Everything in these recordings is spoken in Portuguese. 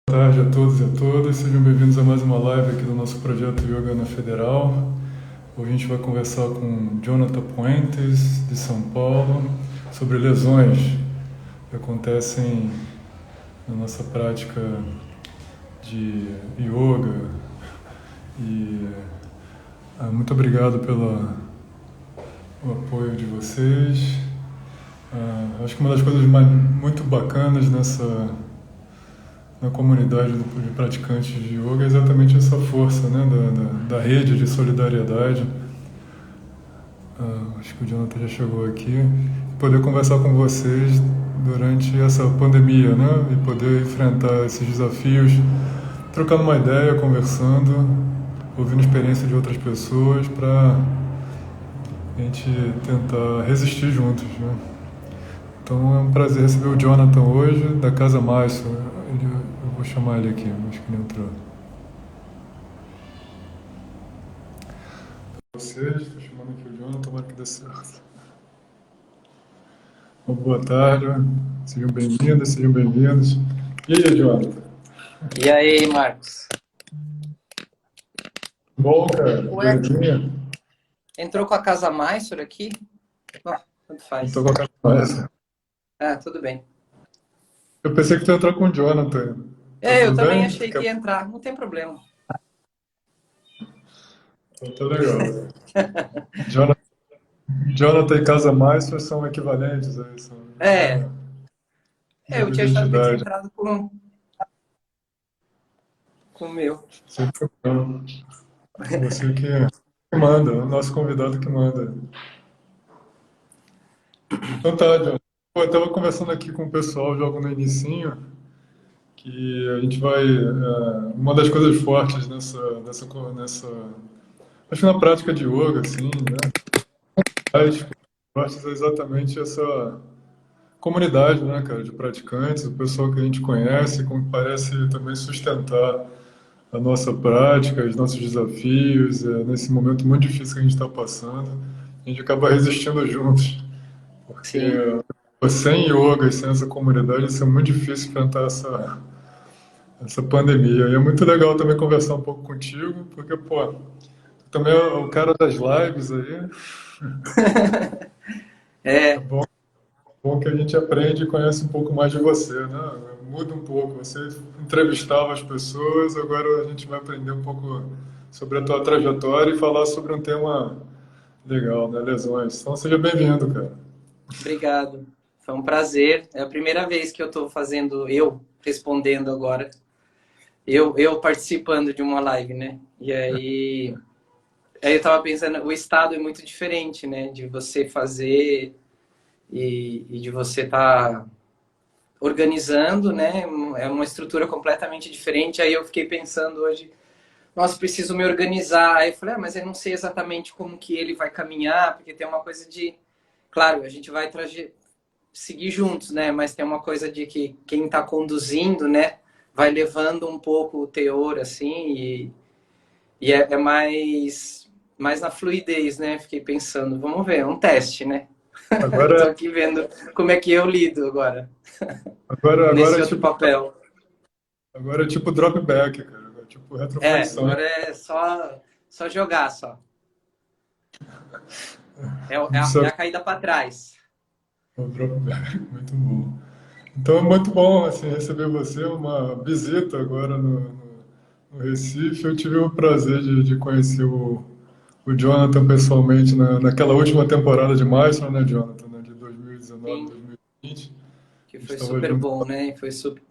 Boa tarde a todos e a todas, sejam bem-vindos a mais uma live aqui do nosso projeto Yoga na Federal. Hoje a gente vai conversar com Jonathan Puentes, de São Paulo, sobre lesões que acontecem na nossa prática de yoga. E muito obrigado pelo apoio de vocês. Acho que uma das coisas muito bacanas na comunidade de praticantes de yoga é exatamente essa força, né, da rede de solidariedade. Acho que o Jonathan já chegou aqui. Poder conversar com vocês durante essa pandemia, né, e poder enfrentar esses desafios, trocando uma ideia, conversando, ouvindo a experiência de outras pessoas para a gente tentar resistir juntos, né? Então é um prazer receber o Jonathan hoje, da Casa Márcio. Eu vou chamar ele aqui, acho que ele entrou. Vocês, estou chamando aqui o Jonathan, tomara que dê certo. Uma boa tarde, sejam bem-vindos, sejam bem-vindos. E aí, Jonathan? E aí, Marcos? Bom, cara, Ué, bem-vindo. entrou com a Casa Maisor aqui? Tanto faz. Estou com a Casa Márcio. Ah, tudo bem. Eu pensei que tu ia entrar com o Jonathan. Tá Eu tudo também bem? achei que ia entrar, não tem problema. Então tá legal. Jonathan, Jonathan e Casa Márcio são equivalentes a isso. É, eu Mesma tinha achado que ele tinha identidade. entrado com o meu. Sem problema. Você que manda, o nosso convidado que manda. Então tá, John. Pô, eu tava conversando aqui com o pessoal logo no inicinho, que a gente vai... uma das coisas fortes acho que na prática de yoga, assim, né? As fortes é exatamente essa comunidade, né, cara, de praticantes, o pessoal que a gente conhece, como parece também sustentar a nossa prática, os nossos desafios, nesse momento muito difícil que a gente está passando, a gente acaba resistindo juntos, porque Sim, sem yoga e sem essa comunidade, isso é muito difícil enfrentar essa pandemia. E é muito legal também conversar um pouco contigo, porque, pô, tu também é o cara das lives aí, é é, bom que a gente aprende e conhece um pouco mais de você, né? Muda um pouco. Você entrevistava as pessoas, agora a gente vai aprender um pouco sobre a tua trajetória e falar sobre um tema legal, né? Lesões. Então seja bem-vindo, cara. obrigado. Foi um prazer. É a primeira vez que eu estou fazendo, respondendo agora. Eu participando de uma live, né? E aí eu tava pensando, o estado é muito diferente, né? De você fazer e de você estar organizando, né? É uma estrutura completamente diferente. Aí eu fiquei pensando hoje, nossa, preciso me organizar. Aí eu falei, mas eu não sei exatamente como que ele vai caminhar, porque tem uma coisa de, claro, a gente vai seguir juntos, né? Mas tem uma coisa de que quem está conduzindo, né? Vai levando um pouco o teor, assim, e é mais na fluidez, né? Fiquei pensando, vamos ver, é um teste, né? Tô Agora, aqui vendo como é que eu lido agora, agora nesse outro papel. agora é tipo dropback, cara. Agora é tipo retroflexão. Agora é só jogar, só. Isso É a caída para trás. é o dropback, muito bom. Então é muito bom assim, receber você, uma visita agora no Recife. Eu tive o prazer de conhecer o Jonathan pessoalmente naquela última temporada de Maestro, né, Jonathan, né, de 2019, Sim, 2020. que A gente foi estava super junto, bom, né? Foi super.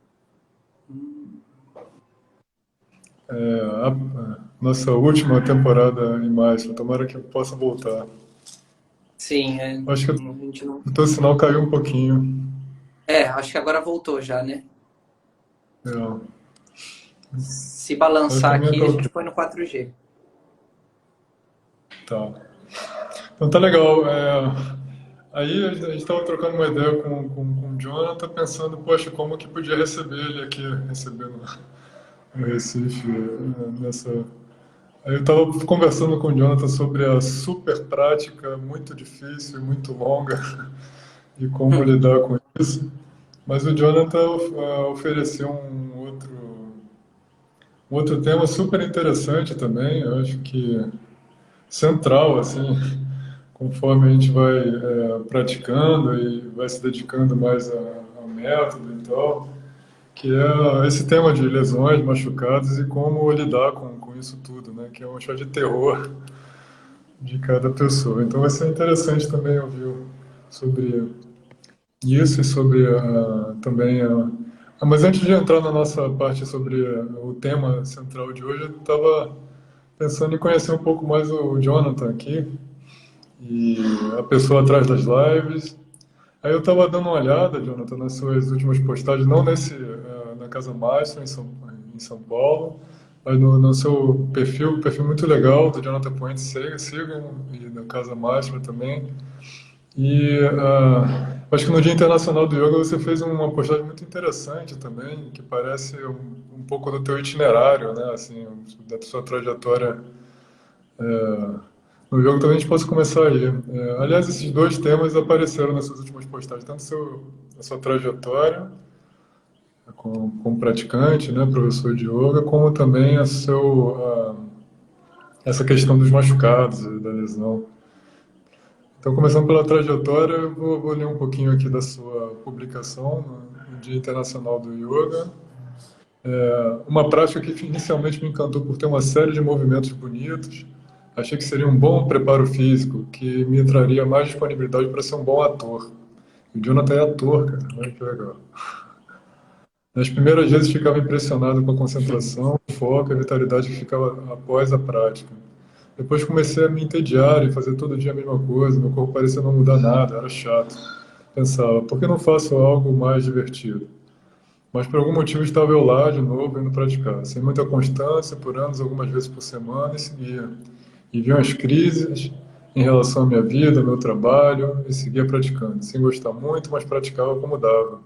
a nossa última temporada em Maestro. Tomara que eu possa voltar. Sim, Acho que a gente não. o teu sinal caiu um pouquinho. Acho que agora voltou já, né? É, Se para balançar mim é aqui, a ok. gente põe no 4G. Tá. Então tá legal. Aí a gente estava trocando uma ideia com o Jonathan, pensando, poxa, como que podia receber ele aqui, recebendo no Recife, nessa... Aí eu estava conversando com o Jonathan sobre a super prática, muito difícil, muito longa, e como lidar com isso. Mas o Jonathan ofereceu um outro. Um outro tema super interessante também, eu acho que central, assim, conforme a gente vai praticando e vai se dedicando mais ao método e tal, que é esse tema de lesões, machucados e como lidar com isso tudo, né? Que é um show de terror de cada pessoa. Então vai ser interessante também ouvir sobre isso e sobre também mas antes de entrar na nossa parte sobre o tema central de hoje, eu estava pensando em conhecer um pouco mais o Jonathan aqui e a pessoa atrás das lives. Aí eu estava dando uma olhada, Jonathan, nas suas últimas postagens, não na Casa Márcia, em São Paulo, mas no seu perfil muito legal do Jonathan Point, sigam, e da Casa Márcia também. E acho que no Dia Internacional do Yoga você fez uma postagem muito interessante também, que parece um pouco do teu itinerário, né? Assim, da sua trajetória no yoga. Talvez a gente possa começar aí. Aliás, esses dois temas apareceram nas suas últimas postagens, tanto a sua trajetória como praticante, né, professor de yoga, como também essa questão dos machucados, da lesão. Então, começando pela trajetória, eu vou ler um pouquinho aqui da sua publicação no Dia Internacional do Yoga. Uma prática que inicialmente me encantou por ter uma série de movimentos bonitos. Achei que seria um bom preparo físico, que me traria mais disponibilidade para ser um bom ator. O Jonathan é ator, cara. Olha que legal. Nas primeiras vezes ficava impressionado com a concentração, o foco e a vitalidade que ficava após a prática. Depois comecei a me entediar e fazer todo dia a mesma coisa, meu corpo parecia não mudar nada, era chato. Pensava, por que não faço algo mais divertido? Mas por algum motivo estava eu lá de novo indo praticar, sem muita constância, por anos, algumas vezes por semana, e seguia. E vinham as crises em relação à minha vida, ao meu trabalho, e seguia praticando, sem gostar muito, mas praticava como dava.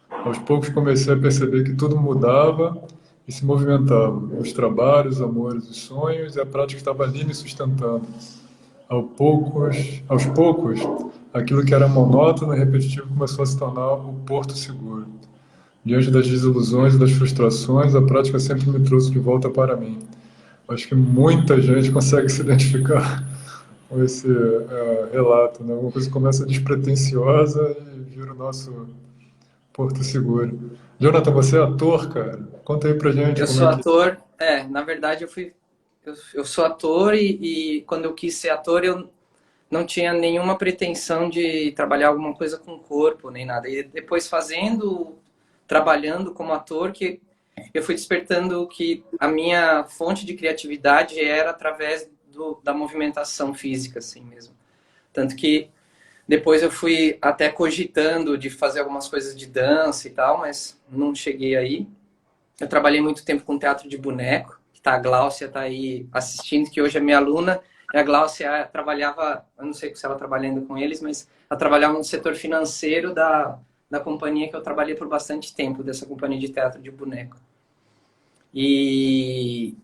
Aos poucos comecei a perceber que tudo mudava e se movimentava. Os trabalhos, os amores, os sonhos e a prática estava ali me sustentando. Aos poucos, aquilo que era monótono e repetitivo começou a se tornar o porto seguro. Diante das desilusões e das frustrações, a prática sempre me trouxe de volta para mim. Acho que muita gente consegue se identificar com esse relato, né? Uma coisa que começa despretensiosa e vira o nosso porto seguro. Jonathan, você é ator, cara? Conta aí pra gente Eu como sou é que... ator, na verdade eu sou ator e quando eu quis ser ator eu não tinha nenhuma pretensão de trabalhar alguma coisa com o corpo, nem nada. E depois trabalhando como ator, que eu fui despertando que a minha fonte de criatividade era através da movimentação física, assim mesmo. Tanto que depois eu fui até cogitando de fazer algumas coisas de dança e tal, mas não cheguei aí. Eu trabalhei muito tempo com teatro de boneco, que tá, a Gláucia está aí assistindo, que hoje é minha aluna. E a Gláucia trabalhava, eu não sei se ela trabalha ainda com eles, mas ela trabalhava no setor financeiro da companhia que eu trabalhei por bastante tempo, dessa companhia de teatro de boneco. E,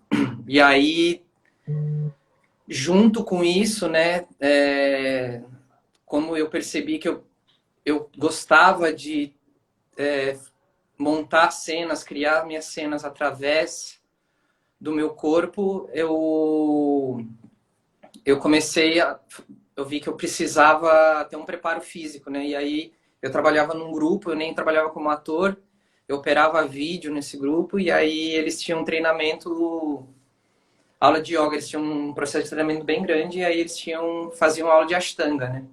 e aí, junto com isso, né, como eu percebi que eu gostava de montar cenas, criar minhas cenas através do meu corpo, eu comecei a... Eu vi que eu precisava ter um preparo físico, né? E aí eu trabalhava num grupo, eu nem trabalhava como ator, eu operava vídeo nesse grupo, e aí eles tinham um treinamento, aula de yoga, eles tinham um processo de treinamento bem grande, e aí faziam aula de Ashtanga, né?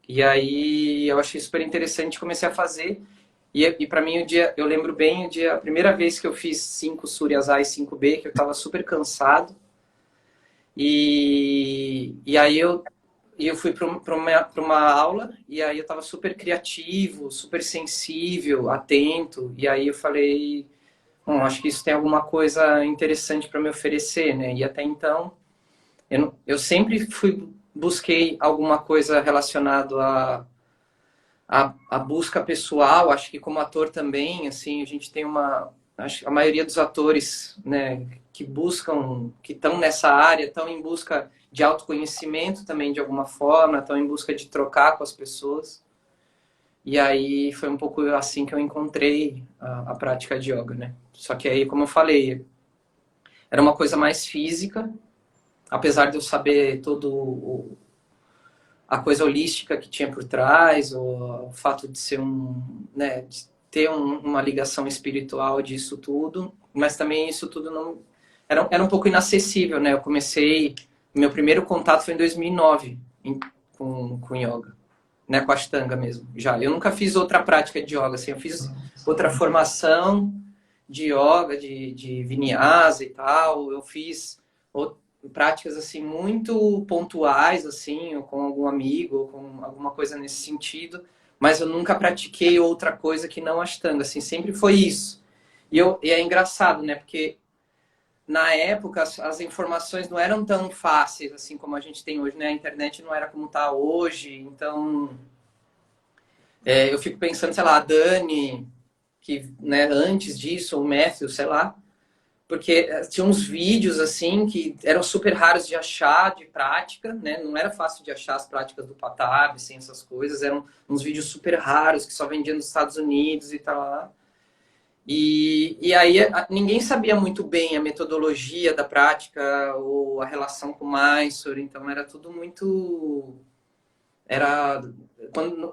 E aí eu achei super interessante, comecei a fazer. E para mim eu lembro bem a primeira vez que eu fiz 5 Suryas A e 5B, que eu estava super cansado. E aí eu fui para uma aula, e aí eu estava super criativo, super sensível, atento. E aí eu falei, bom, acho que isso tem alguma coisa interessante para me oferecer, né? E até então eu sempre busquei alguma coisa relacionada a busca pessoal. Acho que como ator também, assim, a gente tem acho que a maioria dos atores, né, que estão nessa área, estão em busca de autoconhecimento também de alguma forma, estão em busca de trocar com as pessoas. E aí foi um pouco assim que eu encontrei a prática de yoga, né? Só que aí, como eu falei, era uma coisa mais física, apesar de eu saber a coisa holística que tinha por trás, o fato de ser né, de ter uma ligação espiritual disso tudo, mas também isso tudo não era um pouco inacessível, né? Eu comecei, meu primeiro contato foi em 2009 com yoga, né, com Ashtanga mesmo. Já eu nunca fiz outra prática de yoga, assim, eu fiz outra formação de yoga, de vinyasa e tal, eu fiz práticas assim muito pontuais assim, ou com algum amigo, ou com alguma coisa nesse sentido, mas eu nunca pratiquei outra coisa que não Ashtanga, assim, sempre foi isso. E é engraçado, né, porque na época as informações não eram tão fáceis assim como a gente tem hoje, né? A internet não era como está hoje, então eu fico pensando, sei lá, a Dani, que, né, antes disso, o Matthew, sei lá, porque tinha uns vídeos assim que eram super raros de achar, de prática, né? Não era fácil de achar as práticas do Patabi, assim, essas coisas. Eram uns vídeos super raros que só vendiam nos Estados Unidos e tal. E aí ninguém sabia muito bem a metodologia da prática ou a relação com o Mysore, então era tudo muito...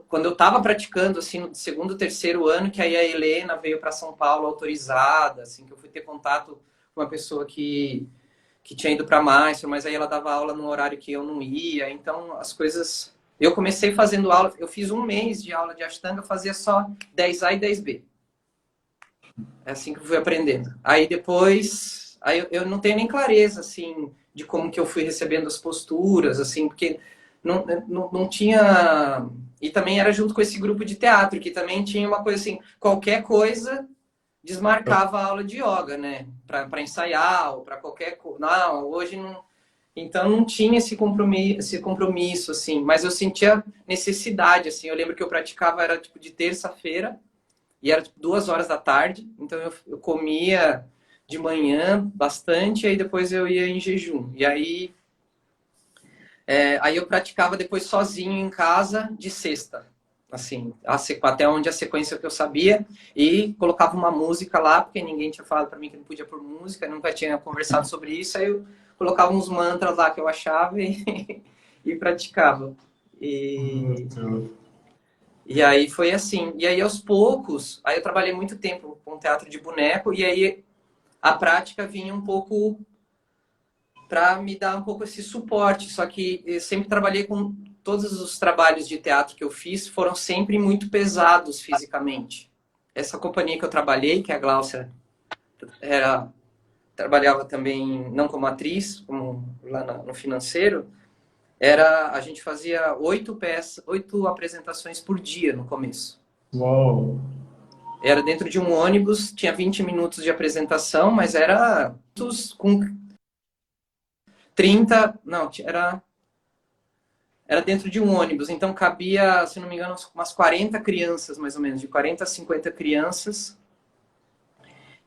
Quando eu estava praticando, assim, no segundo, terceiro ano, que aí a Helena veio para São Paulo autorizada, assim, que eu fui ter contato com uma pessoa que tinha ido para Mysore, mas aí ela dava aula num horário que eu não ia, então as coisas... Eu comecei fazendo aula, eu fiz um mês de aula de Ashtanga, fazia só 10A e 10B. É assim que eu fui aprendendo. Aí depois, aí eu não tenho nem clareza, assim, de como que eu fui recebendo as posturas, assim, porque não tinha... E também era junto com esse grupo de teatro, que também tinha uma coisa assim, qualquer coisa desmarcava a aula de yoga, né? Para ensaiar ou para qualquer coisa. Não, hoje não... Então não tinha esse compromisso, assim, mas eu sentia necessidade, assim. Eu lembro que eu praticava, era tipo de terça-feira, e era tipo 2 horas da tarde, então eu comia de manhã bastante, e aí depois eu ia em jejum. E aí eu praticava depois sozinho em casa de sexta, assim, até onde a sequência que eu sabia, e colocava uma música lá, porque ninguém tinha falado para mim que não podia pôr música, nunca tinha conversado sobre isso, aí eu colocava uns mantras lá que eu achava e praticava. E aí foi assim. E aí aos poucos, aí eu trabalhei muito tempo com teatro de boneco, e aí a prática vinha um pouco para me dar um pouco esse suporte. Só que eu sempre trabalhei com todos os trabalhos de teatro que eu fiz, foram sempre muito pesados fisicamente. Essa companhia que eu trabalhei, que é a Gláucia, trabalhava também não como atriz, como lá no financeiro, a gente fazia 8 apresentações por dia no começo. Uau! Era dentro de um ônibus, tinha 20 minutos de apresentação, mas era com 30... Não, era dentro de um ônibus, então cabia, se não me engano, umas 40 crianças, mais ou menos, de 40 a 50 crianças.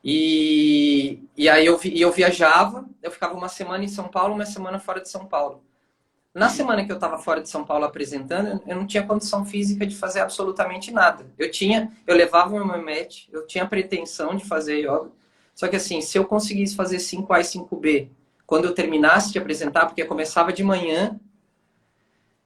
E aí eu viajava, eu ficava uma semana em São Paulo, uma semana fora de São Paulo. Na semana que eu estava fora de São Paulo apresentando, eu não tinha condição física de fazer absolutamente nada. Eu levava o meu mat, eu tinha pretensão de fazer yoga, só que assim, se eu conseguisse fazer 5A e 5B, quando eu terminasse de apresentar, porque eu começava de manhã,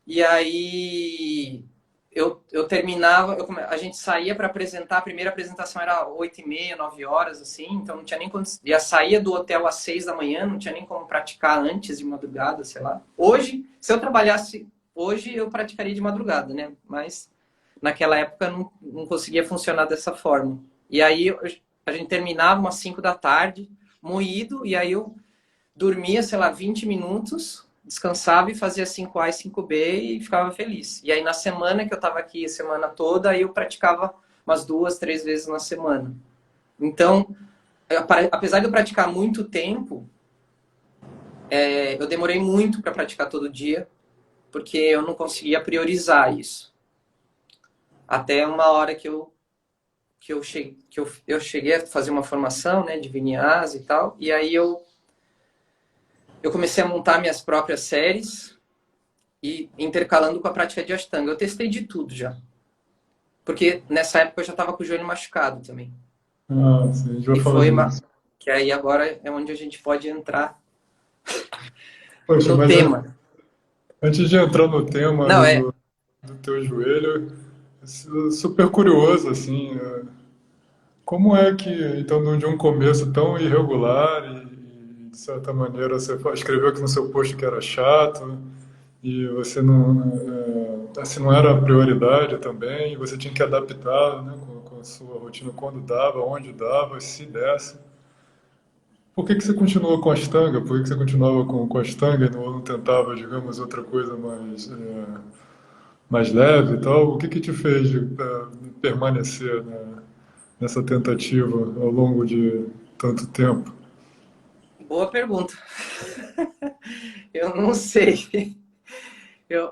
e aí eu terminava, a gente saía para apresentar, a primeira apresentação era 8h30, 9 horas, assim, então não tinha nem condição. Já saía do hotel às 6 da manhã, não tinha nem como praticar antes de madrugada, sei lá. Hoje, se eu trabalhasse hoje, eu praticaria de madrugada, né? Mas naquela época não conseguia funcionar dessa forma. E aí a gente terminava umas 5 da tarde, moído, e aí eu dormia, sei lá, 20 minutos, descansava e fazia 5A e 5B e ficava feliz. E aí na semana que eu estava aqui, a semana toda, aí eu praticava umas 2, 3 vezes na semana. Então, apesar de eu praticar muito tempo, eu demorei muito para praticar todo dia, porque eu não conseguia priorizar isso. Até uma hora que eu cheguei a fazer uma formação, né, de vinyasa e tal, e aí eu comecei a montar minhas próprias séries e intercalando com a prática de Ashtanga. Eu testei de tudo já. Porque nessa época eu já estava com o joelho machucado também. Ah, sim, a gente vai E falar disso. que aí agora é onde a gente pode entrar Poxa, no mas tema. antes de entrar no tema Não, aí é do teu joelho, super curioso, assim, como é que, então, de um começo tão irregular e, de certa maneira, você escreveu aqui no seu post que era chato e você assim, não era a prioridade também, e você tinha que adaptar, né, com a sua rotina quando dava, onde dava, se desse. Por que que você continuou com a Ashtanga? Por que que você continuava com a Ashtanga e não tentava, digamos, outra coisa mais leve e tal? O que que te fez permanecer, né, nessa tentativa ao longo de tanto tempo? boa pergunta. Eu não sei.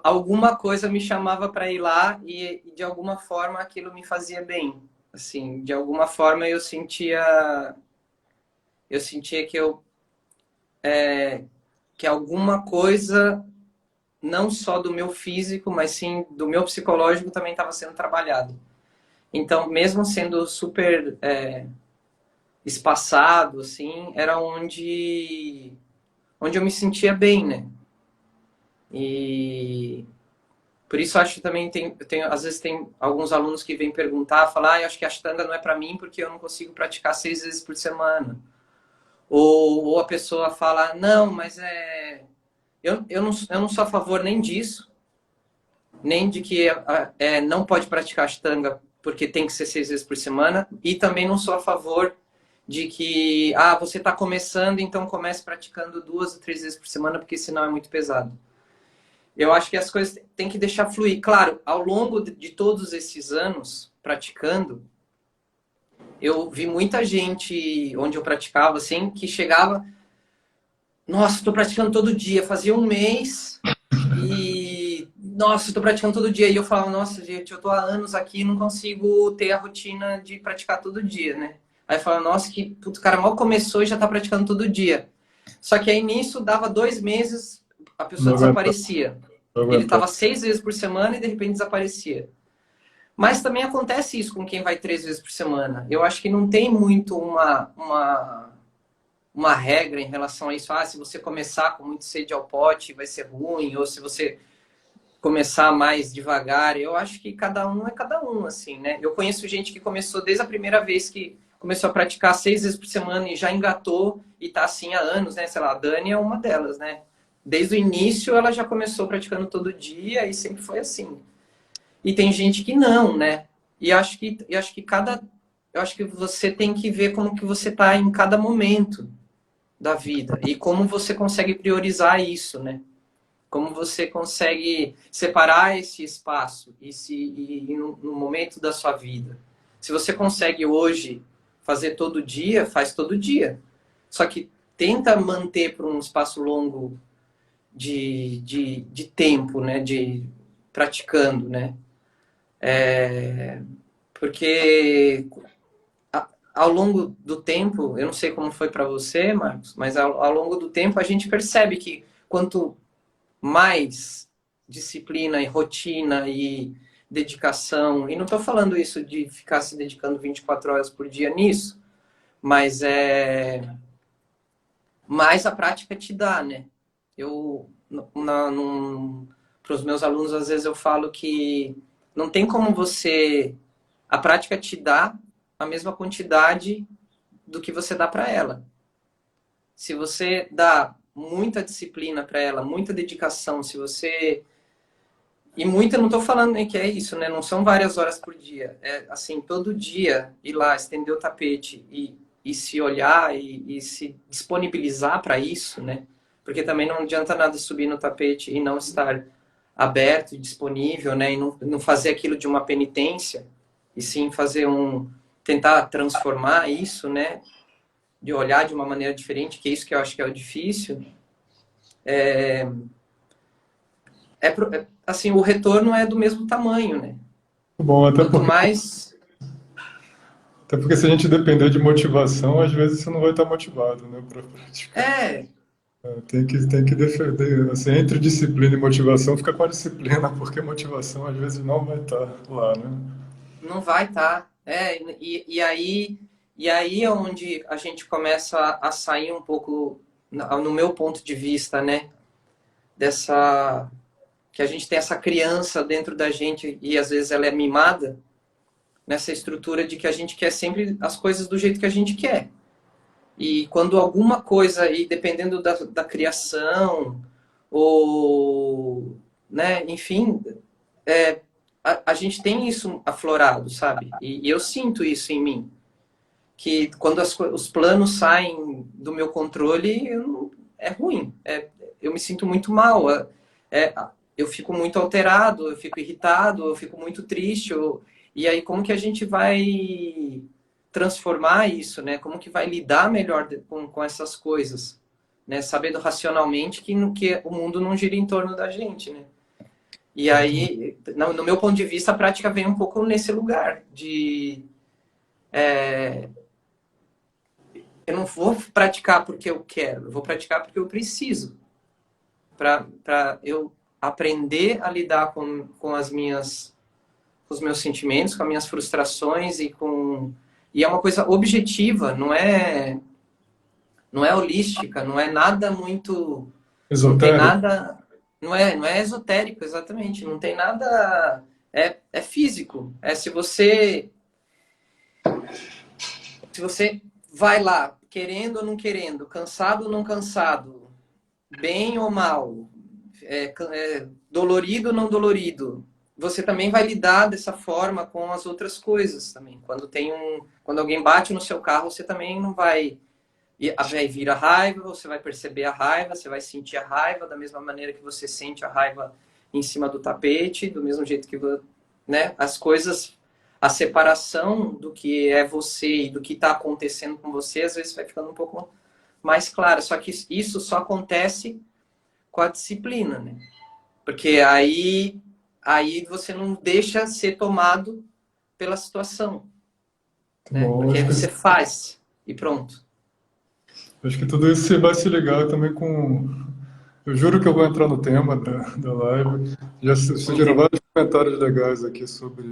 Alguma coisa me chamava para ir lá e de alguma forma aquilo me fazia bem. Assim, de alguma forma eu sentia que alguma coisa não só do meu físico, mas sim do meu psicológico também estava sendo trabalhado. Então, mesmo sendo super espaçado, assim, era onde eu me sentia bem, né? E por isso acho que também às vezes tem alguns alunos que vêm perguntar, falar, eu acho que a Ashtanga não é para mim porque eu não consigo praticar 6 vezes por semana. Ou a pessoa fala, não, mas eu não sou a favor nem disso, nem de que não pode praticar Ashtanga porque tem que ser 6 vezes por semana, e também não sou a favor de que, você está começando, então comece praticando 2 ou 3 vezes por semana, porque senão é muito pesado. Eu acho que as coisas tem que deixar fluir. Claro, ao longo de todos esses anos praticando, eu vi muita gente onde eu praticava, assim, que chegava, nossa, estou praticando todo dia, fazia um mês e, nossa, estou praticando todo dia. E eu falava, nossa, gente, eu estou há anos aqui e não consigo ter a rotina de praticar todo dia, né? Aí eu falava, nossa, que puto, o cara mal começou e já está praticando todo dia. Só que aí nisso dava 2 meses, a pessoa Não aguentava, desaparecia. não Ele aguentava. estava 6 vezes por semana e de repente desaparecia. Mas também acontece isso com quem vai 3 vezes por semana. Eu acho que não tem muito uma regra em relação a isso. Se você começar com muito sede ao pote vai ser ruim, ou se você começar mais devagar. Eu acho que cada um é cada um, assim, né? Eu conheço gente que começou desde a primeira vez que começou a praticar 6 vezes por semana e já engatou e tá assim há anos, né? Sei lá, a Dani é uma delas, né? Desde o início ela já começou praticando todo dia e sempre foi assim. E tem gente que não, né? E eu acho que você tem que ver como que você tá em cada momento da vida e como você consegue priorizar isso, né? Como você consegue separar esse espaço e no momento da sua vida. Se você consegue hoje fazer todo dia, faz todo dia. Só que tenta manter por um espaço longo de tempo, né? De praticando, né? Porque ao longo do tempo, eu não sei como foi para você, Marcos, mas ao longo do tempo a gente percebe que quanto mais disciplina e rotina e dedicação, e não estou falando isso de ficar se dedicando 24 horas por dia nisso, mas mais a prática te dá, né? Eu, para os meus alunos, às vezes eu falo que não tem como a prática te dá a mesma quantidade do que você dá para ela. Se você dá muita disciplina para ela, muita dedicação, se você e muita, não estou falando nem que é isso, né? Não são várias horas por dia. É assim, todo dia ir lá, estender o tapete e se olhar e se disponibilizar para isso, né? Porque também não adianta nada subir no tapete e não estar aberto e disponível, né? E não fazer aquilo de uma penitência, e sim tentar transformar isso, né? De olhar de uma maneira diferente, que é isso que eu acho que é o difícil. Assim, o retorno é do mesmo tamanho, né? Bom, Quanto mais. até porque se a gente depender de motivação, às vezes você não vai estar motivado, né, para praticar. É, Tem que defender, assim, entre disciplina e motivação, fica com a disciplina, porque motivação às vezes não vai estar lá, né? não vai estar. E aí E aí é onde a gente começa a sair um pouco, no meu ponto de vista, né? Dessa... que a gente tem essa criança dentro da gente e às vezes ela é mimada nessa estrutura de que a gente quer sempre as coisas do jeito que a gente quer. E quando alguma coisa, e dependendo da criação, ou, né, enfim, a gente tem isso aflorado, sabe? E eu sinto isso em mim. Que quando os planos saem do meu controle, é ruim. Eu me sinto muito mal. É, eu fico muito alterado, eu fico irritado, eu fico muito triste. E aí, como que a gente vai transformar isso, né? Como que vai lidar melhor com essas coisas, né? Sabendo racionalmente que o mundo não gira em torno da gente, né? E aí, no meu ponto de vista, a prática vem um pouco nesse lugar de... eu não vou praticar porque eu quero, eu vou praticar porque eu preciso. Para eu aprender a lidar com os meus sentimentos, com as minhas frustrações e é uma coisa objetiva, não é holística, não é nada muito, não tem Esotérico? nada, não é esotérico, exatamente, não tem nada, é físico. Se você vai lá, querendo ou não querendo, cansado ou não cansado, bem ou mal, dolorido ou não dolorido, você também vai lidar dessa forma com as outras coisas também. Quando alguém bate no seu carro, você também não vai vir a raiva, você vai perceber a raiva, você vai sentir a raiva da mesma maneira que você sente a raiva em cima do tapete, do mesmo jeito que, né, as coisas, a separação do que é você e do que está acontecendo com você, às vezes vai ficando um pouco mais clara. Só que isso só acontece com a disciplina, né? Porque aí você não deixa ser tomado pela situação, Tá né? bom, Porque aí você faz e pronto. acho que tudo isso vai se ligar também com. Eu juro que eu vou entrar no tema da live. Já surgiram vários comentários legais aqui sobre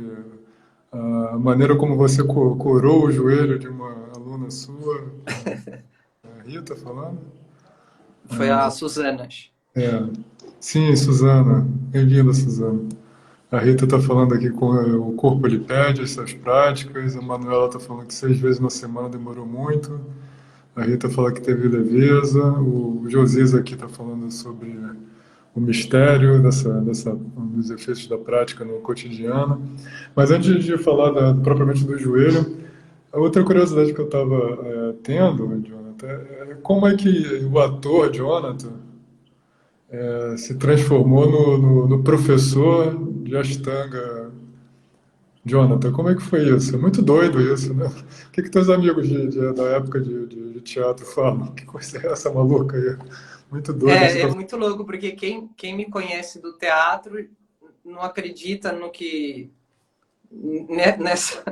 a maneira como você curou o joelho de uma aluna sua, a Rita falando. Foi a Suzana, acho. É, sim, Suzana. Bem-vinda, Suzana. A Rita está falando aqui com o corpo lhe pede essas práticas. A Manuela está falando que 6 vezes na semana demorou muito. A Rita fala que teve leveza. O Josias aqui está falando sobre o mistério dos efeitos da prática no cotidiano. Mas antes de falar propriamente do joelho, a outra curiosidade que eu estava tendo, Jonathan, é como é que o ator Jonathan se transformou no professor de Ashtanga. Jonathan, como é que foi isso? É muito doido isso, né? O que teus amigos da época de teatro falam? Que coisa é essa maluca aí? Muito doido. É muito louco, porque quem me conhece do teatro não acredita no que...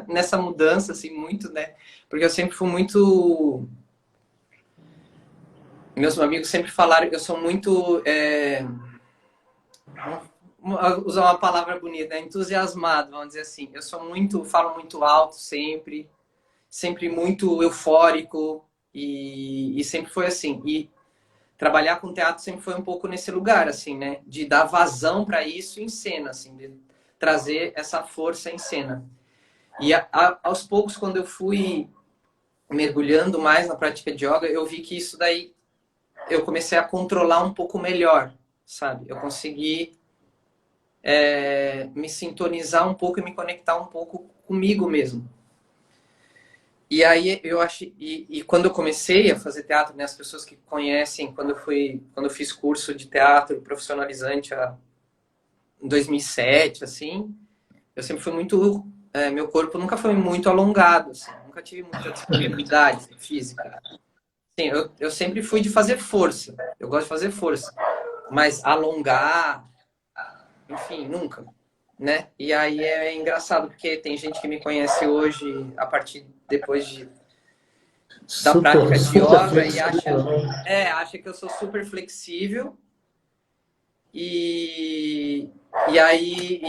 nessa mudança, assim, muito, né? Porque eu sempre fui muito... Meus amigos sempre falaram que eu sou muito... usar uma palavra bonita, né? Entusiasmado, vamos dizer assim. Falo muito alto sempre muito eufórico e sempre foi assim. E trabalhar com teatro sempre foi um pouco nesse lugar, assim, né? De dar vazão para isso em cena, assim, de trazer essa força em cena. E aos poucos, quando eu fui mergulhando mais na prática de yoga, eu vi que isso daí eu comecei a controlar um pouco melhor, sabe? Eu consegui me sintonizar um pouco e me conectar um pouco comigo mesmo. E aí eu acho, e quando eu comecei a fazer teatro, né, as pessoas que conhecem, quando eu fiz curso de teatro profissionalizante em 2007, assim, eu sempre fui muito, meu corpo nunca foi muito alongado, assim, nunca tive muita disponibilidade física. Sim, eu sempre fui de fazer força, eu gosto de fazer força, mas alongar, enfim, nunca, né? E aí é engraçado, porque tem gente que me conhece hoje, depois da prática de Super yoga e flexível, né? acha que eu sou super flexível E, e aí,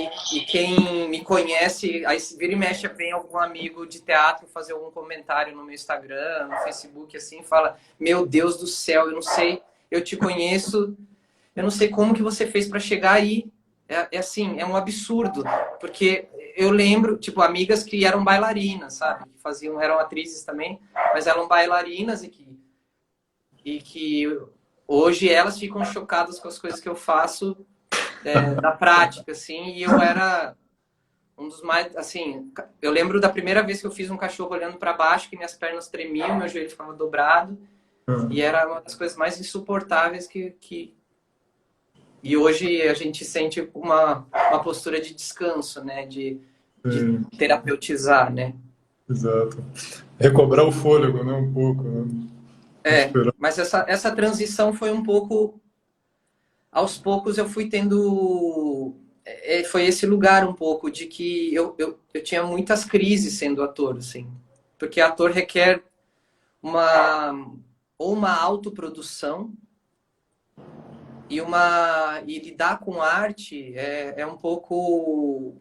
quem me conhece, aí vira e mexe, vem algum amigo de teatro fazer algum comentário no meu Instagram, no Facebook, assim, fala: Meu Deus do céu, eu não sei, eu te conheço, eu não sei como que você fez para chegar aí. É assim, é um absurdo, porque eu lembro, tipo, amigas que eram bailarinas, sabe? Que faziam, eram atrizes também, mas eram bailarinas e que hoje elas ficam chocadas com as coisas que eu faço da prática, assim, e eu era um dos mais, assim, eu lembro da primeira vez que eu fiz um cachorro olhando para baixo, que minhas pernas tremiam, meu joelho ficava dobrado, e Ah, era uma das coisas mais insuportáveis que... E hoje a gente sente uma postura de descanso, né, de sim, terapeutizar, né. exato. Recobrar o fôlego, né? Um pouco, né? Respirar. Mas essa transição foi um pouco, aos poucos eu fui tendo, foi esse lugar um pouco de que eu tinha muitas crises sendo ator, assim, porque ator requer uma, ou uma autoprodução e lidar com arte é um pouco,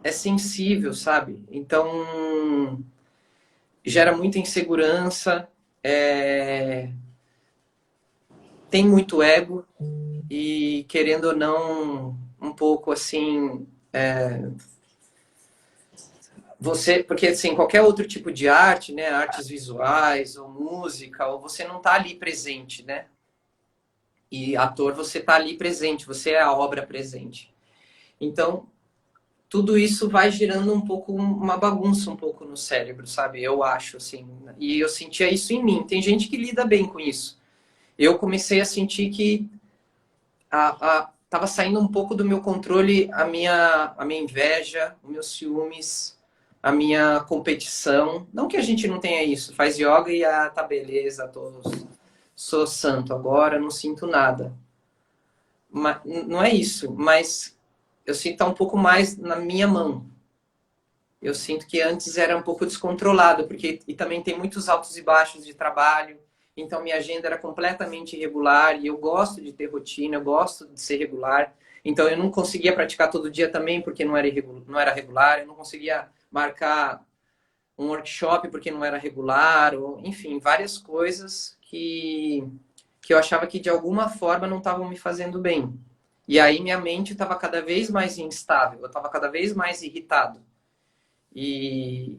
é sensível, sabe? Então gera muita insegurança, tem muito ego e querendo ou não, um pouco assim, você, porque assim, qualquer outro tipo de arte, né, artes visuais ou música, ou você não está ali presente, né? E ator você está ali presente, você é a obra presente. Então, tudo isso vai girando um pouco uma bagunça um pouco no cérebro, sabe? Eu acho assim. E eu sentia isso em mim. Tem gente que lida bem com isso. Eu comecei a sentir que tava saindo um pouco do meu controle a minha inveja, os meus ciúmes, a minha competição. Não que a gente não tenha isso, faz yoga e tá beleza, sou santo agora, não sinto nada. Mas, não é isso, mas eu sinto tá um pouco mais na minha mão. Eu sinto que antes era um pouco descontrolado, porque e também tem muitos altos e baixos de trabalho, então minha agenda era completamente irregular e eu gosto de ter rotina, eu gosto de ser regular. Então eu não conseguia praticar todo dia também porque não era regular, eu não conseguia marcar um workshop porque não era regular, ou, enfim, várias coisas que eu achava que de alguma forma não estavam me fazendo bem. E aí minha mente estava cada vez mais instável, eu estava cada vez mais irritado. E,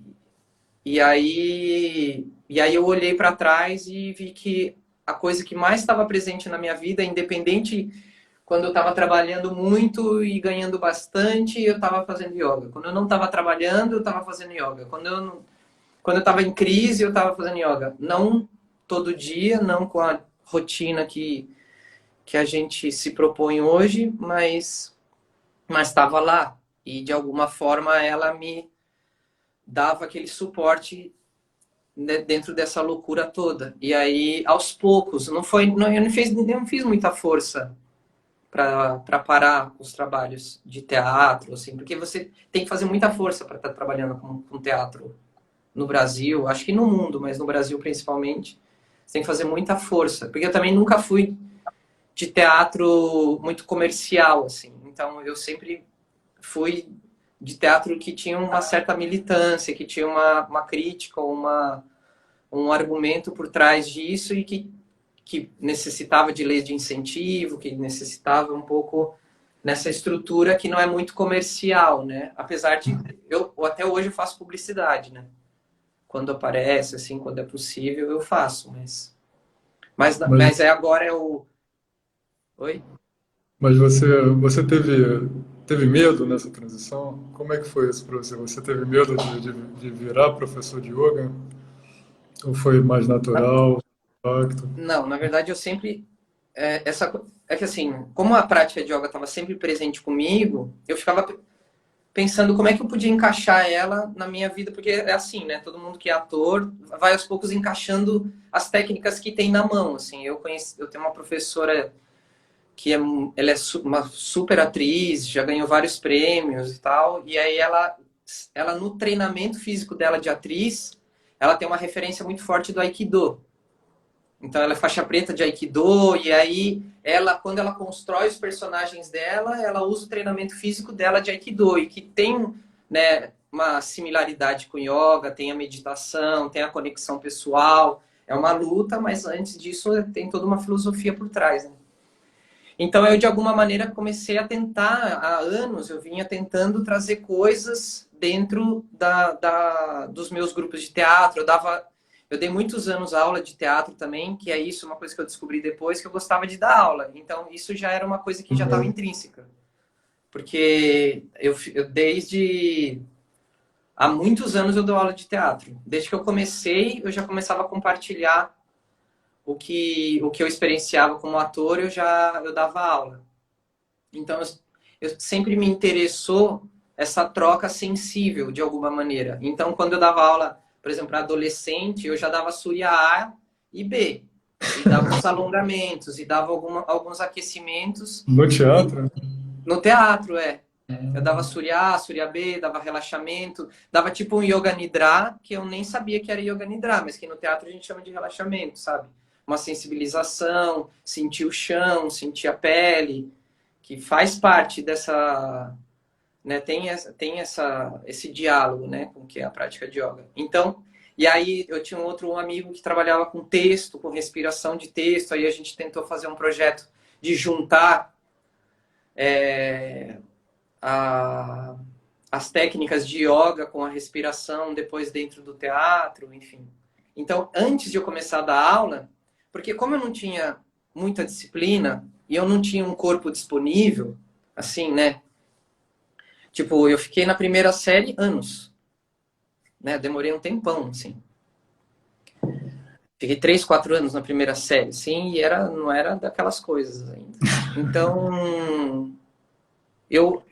e aí eu olhei para trás e vi que a coisa que mais estava presente na minha vida, independente quando eu estava trabalhando muito e ganhando bastante, eu estava fazendo yoga. Quando eu não estava trabalhando, eu estava fazendo yoga. Quando eu estava em crise, eu estava fazendo yoga. Não todo dia, não com a rotina que a gente se propõe hoje, mas estava lá. E de alguma forma ela me dava aquele suporte dentro dessa loucura toda. E aí, aos poucos, não foi, não, eu não fiz muita força para parar os trabalhos de teatro, assim, porque você tem que fazer muita força para estar trabalhando com teatro no Brasil, acho que no mundo, mas no Brasil principalmente, você tem que fazer muita força, porque eu também nunca fui de teatro muito comercial, assim, então eu sempre fui de teatro que tinha uma certa militância, que tinha uma crítica, um argumento por trás disso e que necessitava de leis de incentivo, que necessitava um pouco nessa estrutura que não é muito comercial, né? Apesar de eu até hoje eu faço publicidade, né? Quando aparece, assim, quando é possível, eu faço, Mas, mas é agora é o... Oi? mas você teve medo nessa transição? Como é que foi isso para você? Você teve medo de virar professor de yoga? Ou foi mais natural, impacto? Não, na verdade eu sempre é que assim, como a prática de yoga estava sempre presente comigo, eu ficava pensando como é que eu podia encaixar ela na minha vida, porque é assim, né? Todo mundo que é ator vai aos poucos encaixando as técnicas que tem na mão, assim. Eu tenho uma professora que ela é uma super atriz, já ganhou vários prêmios e tal, e aí ela no treinamento físico dela de atriz, ela tem uma referência muito forte do Aikido. Então ela é faixa preta de Aikido, e aí ela, quando ela constrói os personagens dela, ela usa o treinamento físico dela de Aikido, e que tem, né, uma similaridade com yoga, tem a meditação, tem a conexão pessoal, é uma luta, mas antes disso tem toda uma filosofia por trás, né? Então eu, de alguma maneira, comecei a tentar, há anos, eu vinha tentando trazer coisas dentro dos meus grupos de teatro. Eu dei muitos anos aula de teatro também, que é isso, uma coisa que eu descobri depois, que eu gostava de dar aula. Então isso já era uma coisa que já estava Uhum. intrínseca. Porque eu desde há muitos anos eu dou aula de teatro. Desde que eu comecei, eu já começava a compartilhar o que eu experienciava como ator, eu dava aula. Então, eu sempre me interessou essa troca sensível, de alguma maneira. Então, quando eu dava aula, por exemplo, para adolescente, eu já dava Surya A e B. E dava uns alongamentos, e dava alguns aquecimentos. No E teatro? no teatro, é. Eu dava Surya A, Surya B, dava relaxamento. Dava tipo um Yoga Nidra, que eu nem sabia que era Yoga Nidra, mas que no teatro a gente chama de relaxamento, sabe? Uma sensibilização, sentir o chão, sentir a pele, que faz parte dessa, né, esse diálogo, né, com o que é a prática de yoga. Então, e aí eu tinha um amigo que trabalhava com texto, com respiração de texto, aí a gente tentou fazer um projeto de juntar a, as técnicas de yoga com a respiração depois dentro do teatro, enfim. Então, antes de eu começar a dar aula, porque como eu não tinha muita disciplina e eu não tinha um corpo disponível, assim, né? Tipo, eu fiquei na primeira série anos, né? Demorei um tempão, assim. Fiquei 3, 4 anos na primeira série, sim, e não era daquelas coisas ainda. Então, eu,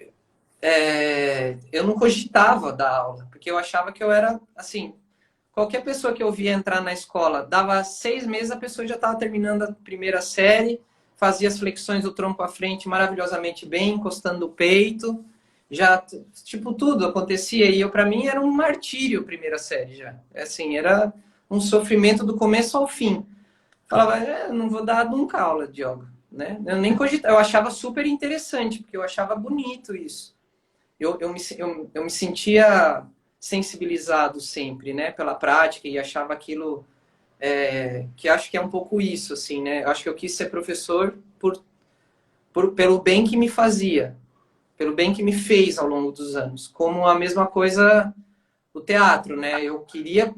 eu não cogitava dar aula, porque eu achava que eu era, assim, qualquer pessoa que eu via entrar na escola, dava 6 meses, a pessoa já estava terminando a primeira série, fazia as flexões do tronco à frente maravilhosamente bem, encostando o peito, já, tipo, tudo acontecia. E para mim era um martírio a primeira série já. Assim, era um sofrimento do começo ao fim. Falava, não vou dar nunca aula de yoga, né? Eu nem cogitava, eu achava super interessante, porque eu achava bonito isso. Eu me sentia sensibilizado sempre, né, pela prática, e achava aquilo, que acho que é um pouco isso, assim, né? Eu acho que eu quis ser professor pelo bem que me fazia, pelo bem que me fez ao longo dos anos. Como a mesma coisa o teatro, né? Eu queria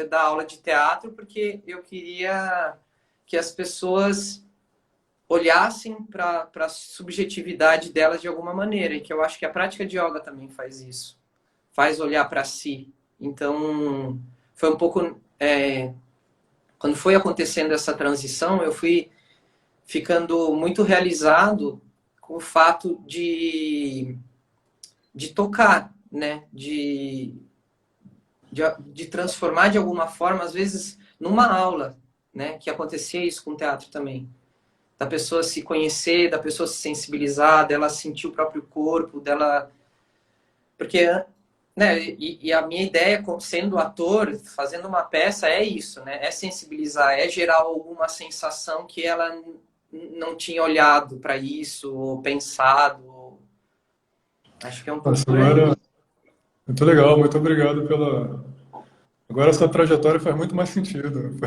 dar aula de teatro porque eu queria que as pessoas olhassem para a subjetividade delas de alguma maneira, e que eu acho que a prática de yoga também faz isso, faz olhar para si. Então, foi um pouco, quando foi acontecendo essa transição, eu fui ficando muito realizado com o fato de tocar, né? De transformar de alguma forma, às vezes, numa aula, né? Que acontecia isso com o teatro também. Da pessoa se conhecer, da pessoa se sensibilizar, dela sentir o próprio corpo, dela... Porque, né, e a minha ideia, sendo ator, fazendo uma peça, é isso, né? É sensibilizar, é gerar alguma sensação que ela não tinha olhado para isso, ou pensado. Acho que é um pouco Nossa, por aí. agora, muito legal, muito obrigado pela. Agora essa trajetória faz muito mais sentido.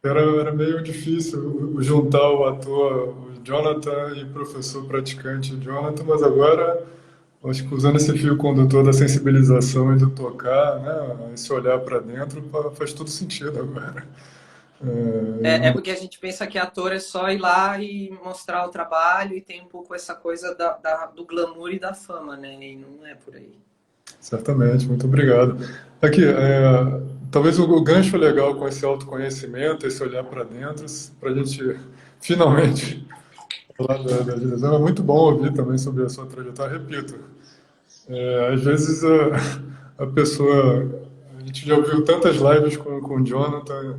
Era meio difícil juntar o ator, o Jonathan, e professor praticante, o Jonathan, mas agora, acho que usando esse fio condutor da sensibilização e do tocar, né, esse olhar para dentro, faz todo sentido agora. É porque a gente pensa que ator é só ir lá e mostrar o trabalho, e tem um pouco essa coisa do glamour e da fama, né? E não é por aí. Certamente, muito obrigado. Aqui, talvez o gancho legal com esse autoconhecimento, esse olhar para dentro, para a gente finalmente falar da direção. É muito bom ouvir também sobre a sua trajetória. Repito, às vezes a pessoa. A gente já ouviu tantas lives com o Jonathan,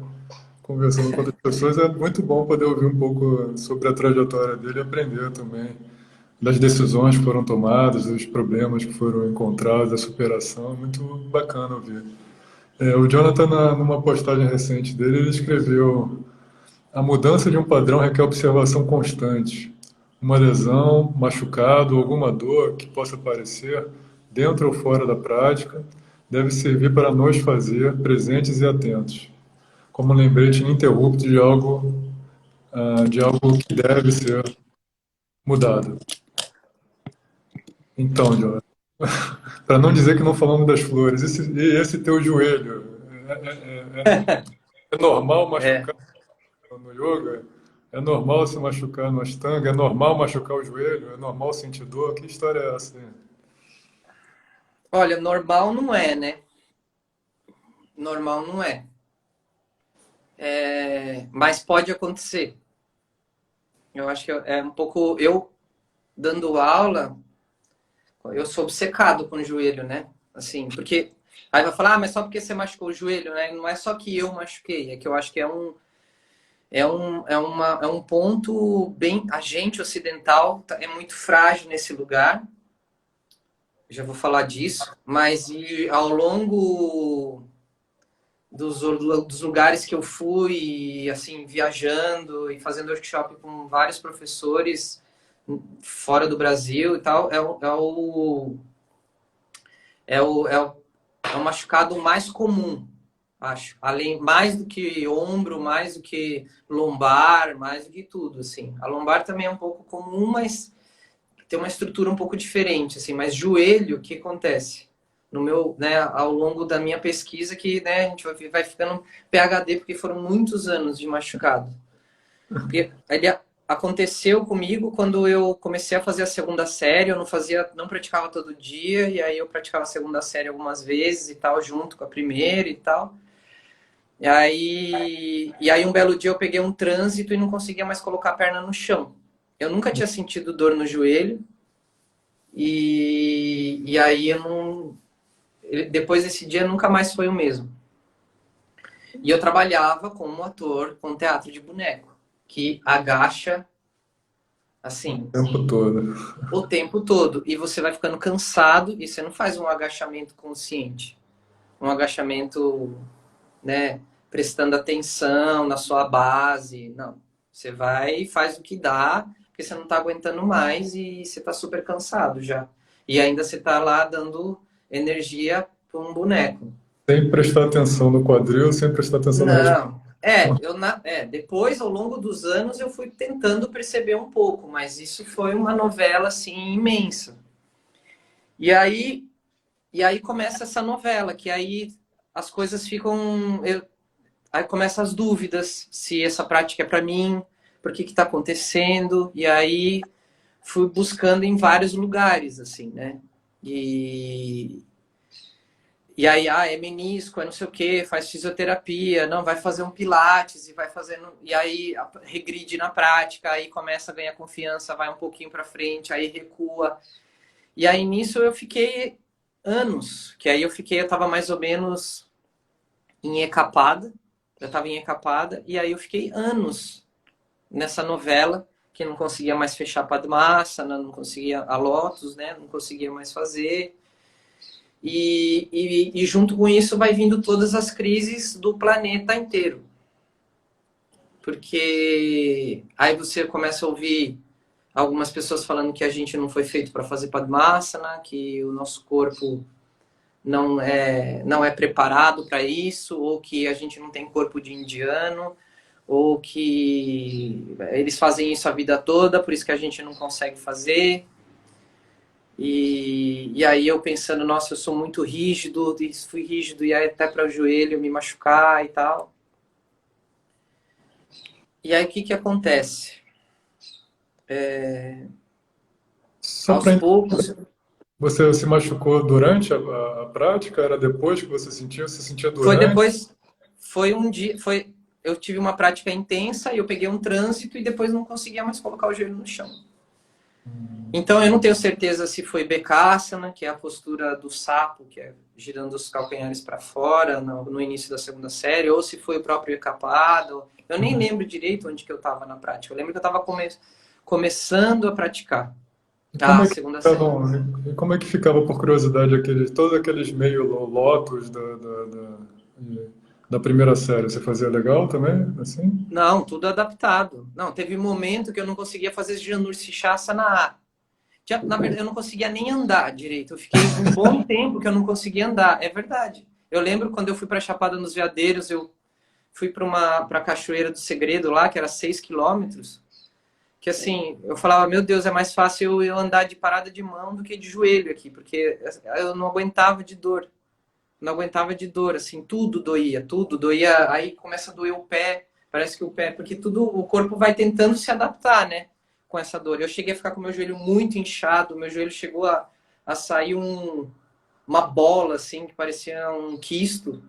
conversando com outras pessoas, é muito bom poder ouvir um pouco sobre a trajetória dele e aprender também das decisões que foram tomadas, dos problemas que foram encontrados, da superação. Muito bacana ouvir. O Jonathan, numa postagem recente dele, ele escreveu: a mudança de um padrão requer observação constante. Uma lesão, machucado, alguma dor que possa aparecer, dentro ou fora da prática, deve servir para nos fazer presentes e atentos, como um lembrete ininterrupto de algo que deve ser mudado. Então, Jonathan, para não dizer que não falamos das flores, esse teu joelho, é normal É. machucar no yoga? É normal se machucar no Ashtanga? É normal machucar o joelho? É normal sentir dor? Que história é essa aí? Olha, normal não é, né? Normal não é. Mas pode acontecer. Eu acho que é um pouco. Eu, dando aula, eu sou obcecado com o joelho, né? Assim, porque. Aí vai falar, mas só porque você machucou o joelho, né? Não é só que eu machuquei, é que eu acho que é um ponto bem. A gente ocidental é muito frágil nesse lugar. Já vou falar disso, mas ao longo dos lugares que eu fui, assim, viajando e fazendo workshop com vários professores fora do Brasil e tal, é o machucado mais comum, acho. Além, mais do que ombro, mais do que lombar, mais do que tudo, assim. A lombar também é um pouco comum, mas tem uma estrutura um pouco diferente, assim. Mas joelho, o que acontece? No meu, né, ao longo da minha pesquisa, que, né, a gente vai ficando PhD, porque foram muitos anos de machucado. Porque ele aconteceu comigo quando eu comecei a fazer a segunda série, eu não praticava todo dia, e aí eu praticava a segunda série algumas vezes e tal, junto com a primeira e tal. E aí um belo dia eu peguei um trânsito e não conseguia mais colocar a perna no chão. Eu nunca tinha sentido dor no joelho, e aí eu não. Depois desse dia nunca mais foi o mesmo. E eu trabalhava como ator com teatro de boneco, que agacha O assim tempo todo. o tempo todo. E você vai ficando cansado e você não faz um agachamento consciente. Um agachamento, né, prestando atenção na sua base. Não. Você vai e faz o que dá, porque você não está aguentando mais e você está super cansado já. E ainda você está lá dando energia para um boneco. Sem prestar atenção no quadril, sem prestar atenção na respiração. Não. Depois, ao longo dos anos, eu fui tentando perceber um pouco, mas isso foi uma novela, assim, imensa. E aí, e aí começa essa novela, que aí as coisas ficam... aí começam as dúvidas, se essa prática é para mim, por que está acontecendo, e aí fui buscando em vários lugares, assim, né? E aí, é menisco, é não sei o quê, faz fisioterapia, não, vai fazer um pilates e vai fazendo. E aí regride na prática, aí começa a ganhar confiança, vai um pouquinho para frente, aí recua. E aí nisso eu fiquei anos, que aí eu tava mais ou menos em Ecapada, eu tava em Ecapada, e aí eu fiquei anos nessa novela, que não conseguia mais fechar Padmasana, não conseguia a Lotus, né, não conseguia mais fazer. E junto com isso vai vindo todas as crises do planeta inteiro. Porque aí você começa a ouvir algumas pessoas falando que a gente não foi feito para fazer Padmasana, que o nosso corpo não é preparado para isso, ou que a gente não tem corpo de indiano, ou que eles fazem isso a vida toda, por isso que a gente não consegue fazer. E aí eu pensando, nossa, eu sou muito rígido, fui rígido, e aí até para o joelho me machucar e tal. E aí o que acontece? Só Aos para poucos, você se machucou durante a prática? Era depois que você sentiu? Você sentia foi durante? depois, foi um dia, eu tive uma prática intensa e eu peguei um trânsito e depois não conseguia mais colocar o joelho no chão. Então eu não tenho certeza se foi Bekasana, que é a postura do sapo, que é girando os calcanhares para fora no início da segunda série, ou se foi o próprio Ecapado. Eu nem lembro direito onde que eu estava na prática. Eu lembro que eu estava começando a praticar a segunda série. E como é que ficava, por curiosidade, todos aqueles meio lotos Da primeira série, você fazia legal também, assim? Não, tudo adaptado. Não, teve um momento que eu não conseguia fazer Janur Sichasana. Na verdade, eu não conseguia nem andar direito. Eu fiquei um bom tempo que eu não conseguia andar. É verdade. Eu lembro quando eu fui para Chapada dos Veadeiros, eu fui para a Cachoeira do Segredo lá, que era 6 quilômetros, que assim, eu falava, meu Deus, é mais fácil eu andar de parada de mão do que de joelho aqui, porque eu não aguentava de dor. Não aguentava de dor, assim, tudo doía. Aí começa a doer o pé, parece que o pé, porque tudo, o corpo vai tentando se adaptar, né, com essa dor. Eu cheguei a ficar com o meu joelho muito inchado, meu joelho chegou a sair uma bola, assim, que parecia um quisto.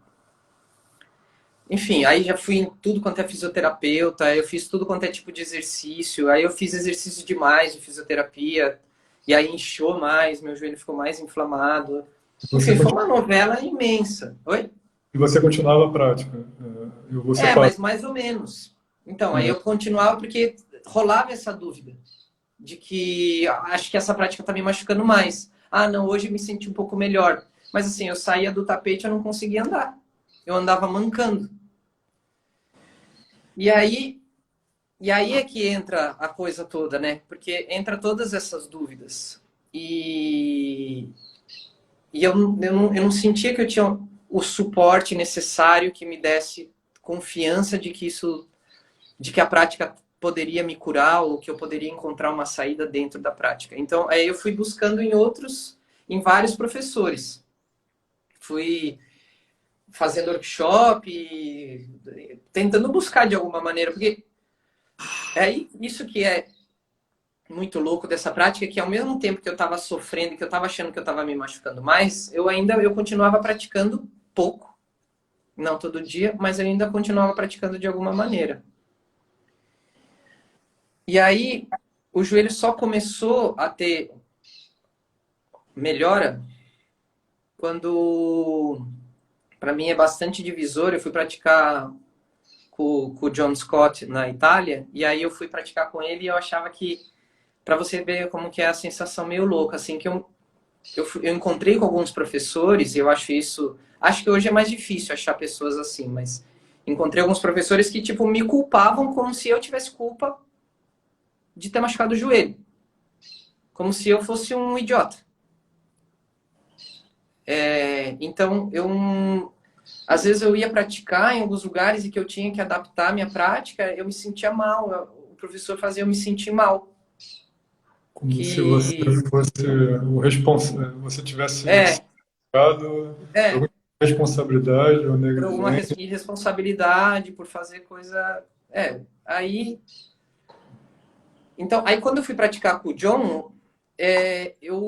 Enfim, aí já fui em tudo quanto é fisioterapeuta, eu fiz tudo quanto é tipo de exercício, aí eu fiz exercício demais de fisioterapia, e aí inchou mais, meu joelho ficou mais inflamado. Você, Enfim, foi continu- uma novela imensa. Oi? e você continuava a prática. E você É, parou. mas mais ou menos. Então, aí E eu continuava porque rolava essa dúvida de que acho que essa prática tá me machucando mais. Ah, não, hoje eu me senti um pouco melhor. Mas assim, eu saía do tapete, eu não conseguia andar. Eu andava mancando. E aí, e aí é que entra a coisa toda, né? Porque entra todas essas dúvidas. E, eu não sentia que eu tinha o suporte necessário que me desse confiança de que isso de que a prática poderia me curar ou que eu poderia encontrar uma saída dentro da prática. Então, aí eu fui buscando em vários professores. Fui fazendo workshop, tentando buscar de alguma maneira, porque isso que é muito louco dessa prática, que ao mesmo tempo que eu estava sofrendo, que eu estava achando que eu estava me machucando mais, eu continuava praticando pouco, não todo dia, mas eu ainda continuava praticando de alguma maneira. E aí, o joelho só começou a ter melhora quando, para mim, é bastante divisor. Eu fui praticar com o John Scott na Itália, e aí eu fui praticar com ele e eu achava que, para você ver como que é a sensação meio louca, assim, que eu encontrei com alguns professores, e eu acho isso. Acho que hoje é mais difícil achar pessoas assim, mas encontrei alguns professores que, tipo, me culpavam como se eu tivesse culpa de ter machucado o joelho. Como se eu fosse um idiota. Então, às vezes eu ia praticar em alguns lugares e que eu tinha que adaptar a minha prática, eu me sentia mal. O professor fazia eu me sentir mal. como se você Que fosse o responsável, você tivesse é, ficado por é, alguma responsabilidade ou por alguma negligência. irresponsabilidade, por fazer coisa. Aí. Então, aí quando eu fui praticar com o John, ele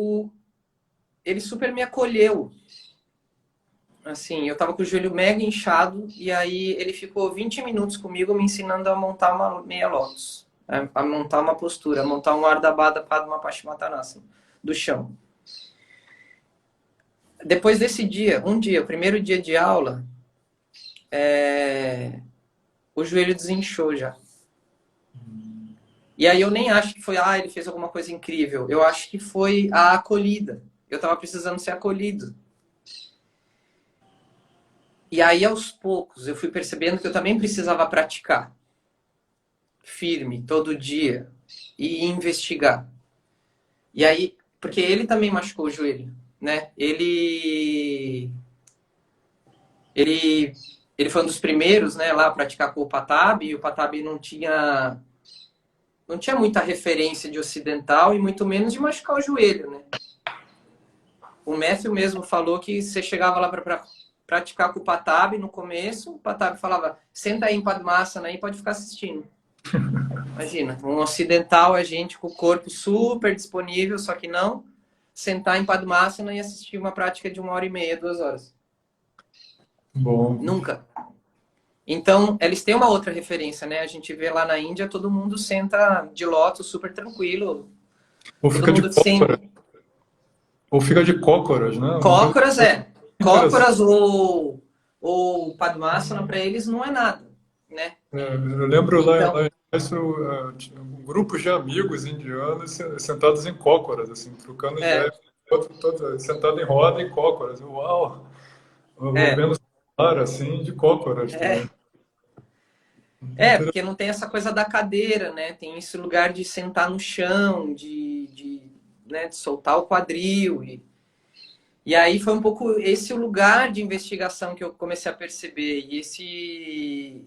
super me acolheu. Assim, eu tava com o joelho mega inchado e aí ele ficou 20 minutos comigo me ensinando a montar uma meia lótus, a montar uma postura, a montar um Ardha Baddha Padma Paschimottanasana do chão. Depois desse dia, o primeiro dia de aula, o joelho desinchou já. E aí eu nem acho que foi, ele fez alguma coisa incrível. Eu acho que foi a acolhida. Eu tava precisando ser acolhido. E aí, aos poucos, eu fui percebendo que eu também precisava praticar firme, todo dia, e investigar. E aí, porque ele também machucou o joelho, né? Ele, ele foi um dos primeiros, né, lá a praticar com o Patabi, e o Patabi não tinha muita referência de ocidental e muito menos de machucar o joelho, né? O Matthew mesmo falou que você chegava lá para praticar com o Patabi no começo, o Patabi falava, senta aí em Padmasana aí, pode ficar assistindo. Imagina, um ocidental, a gente com o corpo super disponível, só que não sentar em Padmasana e assistir uma prática de 1h30, 2 horas. Bom, Nunca. Então, eles têm uma outra referência, né? A gente vê lá na Índia, todo mundo senta de lótus super tranquilo. ou Todo fica de mundo cócoras, sem ou fica de cócoras, né? Uma coisa cócoras, interessante. Cócoras ou Padmasana para eles não é nada, né? Eu lembro Então, lá em Estácio, tinha grupos de amigos indianos sentados em cócoras, assim, trocando é, ideias, sentado em roda em cócoras. Uau! Eu vou é. vendo. Claro, assim, de cócoras também. É, porque não tem essa coisa da cadeira, né? Tem esse lugar de sentar no chão, né, de soltar o quadril. E aí foi um pouco esse o lugar de investigação que eu comecei a perceber. E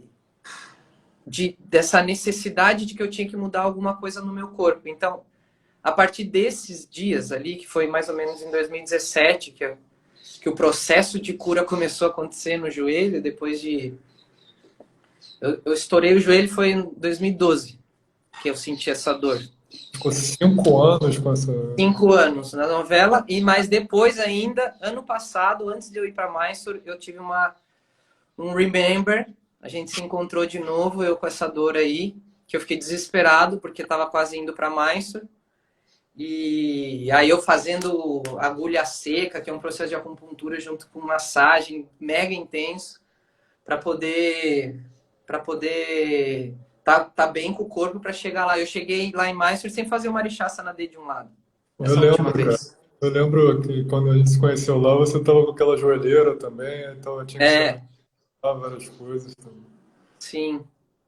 dessa necessidade de que eu tinha que mudar alguma coisa no meu corpo. Então, a partir desses dias ali, que foi mais ou menos em 2017, que o processo de cura começou a acontecer no joelho, depois de... Eu estourei o joelho foi em 2012, que eu senti essa dor. Ficou 5 anos com essa. 5 anos na novela, e mais depois ainda, ano passado, antes de eu ir para Mysore, eu tive um remember, a gente se encontrou de novo, eu com essa dor aí, que eu fiquei desesperado, porque estava quase indo para Mysore, e aí eu fazendo agulha seca, que é um processo de acupuntura junto com massagem mega intenso, para poder tá bem com o corpo para chegar lá. Eu cheguei lá em Mysore sem fazer uma Marichyasana D de um lado, Eu essa última lembro, cara. vez. Eu lembro que quando a gente se conheceu lá, você estava com aquela joelheira também, então eu tinha que sentar É, várias coisas também. sim.